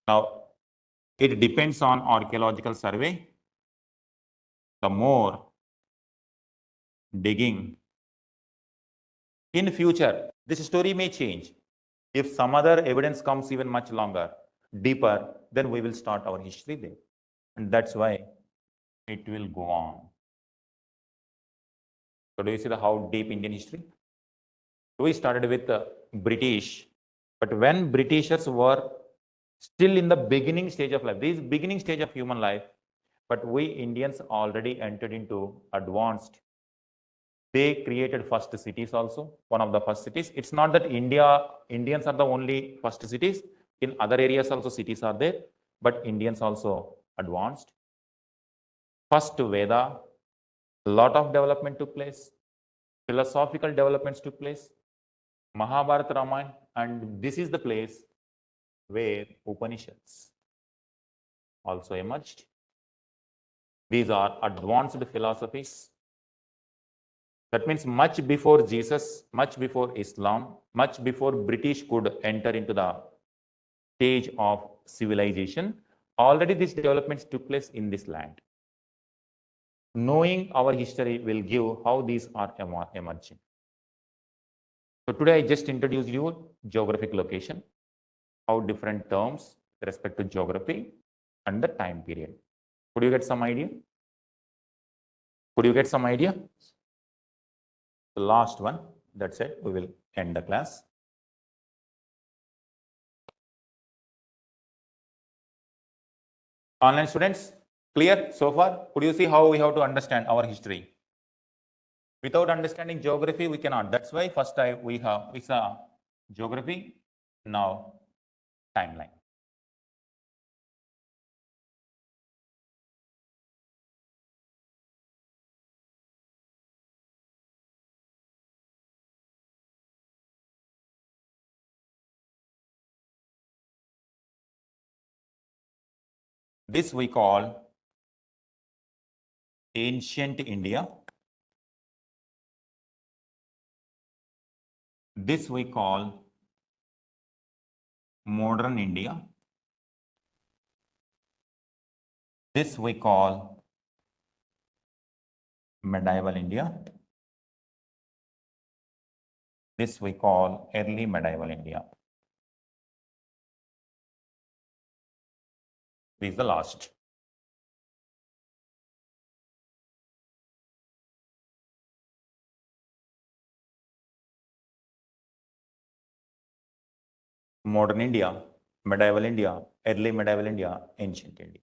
Now, it depends on archaeological survey. The more digging in future, this story may change. If some other evidence comes even much longer, deeper, then we will start our history there. And that's why it will go on. So do you see how deep Indian history? We started with the British, but when Britishers were still in the beginning stage of life, this beginning stage of human life, but we Indians already entered into advanced. They created first cities also, one of the first cities. It's not that Indians are the only first cities. In other areas also cities are there, but Indians also advanced. First Veda, a lot of development took place. Philosophical developments took place. Mahabharata, Ramayana, and this is the place where Upanishads also emerged. These are advanced philosophies. That means much before Jesus, much before Islam, much before British could enter into the stage of civilization, already these developments took place in this land. Knowing our history will give how these are emerging. So today I just introduced you geographic location, how different terms with respect to geography and the time period. Could you get some idea? Could you get some idea? The last one, that's it, we will end the class. Online students, clear so far? Could you see how we have to understand our history? Without understanding geography, we cannot. That's why first we saw geography, now timeline. This we call ancient India. This we call modern India. This we call medieval India. This we call early medieval India. This is the last. Modern India, medieval India, early medieval India, ancient India.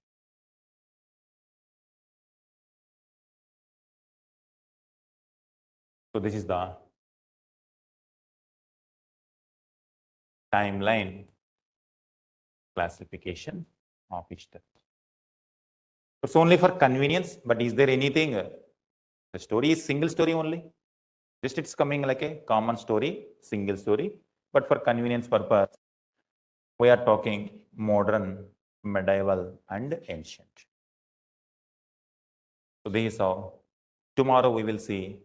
So this is the timeline classification of history. It's only for convenience, but is there anything? The story is single story only. Just it's coming like a common story, single story. But for convenience purpose, we are talking modern, medieval, and ancient. So this is how. Tomorrow we will see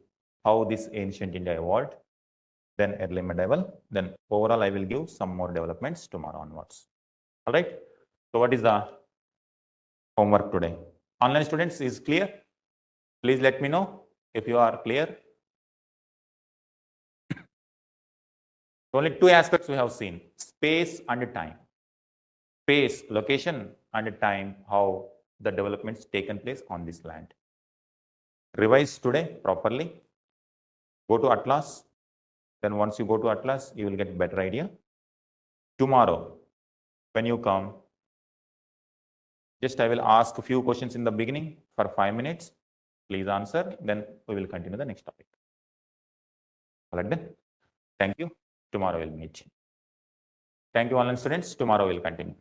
how this ancient India evolved, then early medieval, then overall I will give some more developments tomorrow onwards. All right. So what is the homework today? Online students is clear? Please let me know if you are clear. Only two aspects we have seen: space and time. Space, location, and time, how the developments taken place on this land. Revise today properly. Go to Atlas. Then once you go to Atlas, you will get better idea. Tomorrow, when you come, just I will ask a few questions in the beginning for 5 minutes. Please answer. Then we will continue the next topic. All right then. Thank you. Tomorrow we'll meet. Thank you, online students. Tomorrow we'll continue.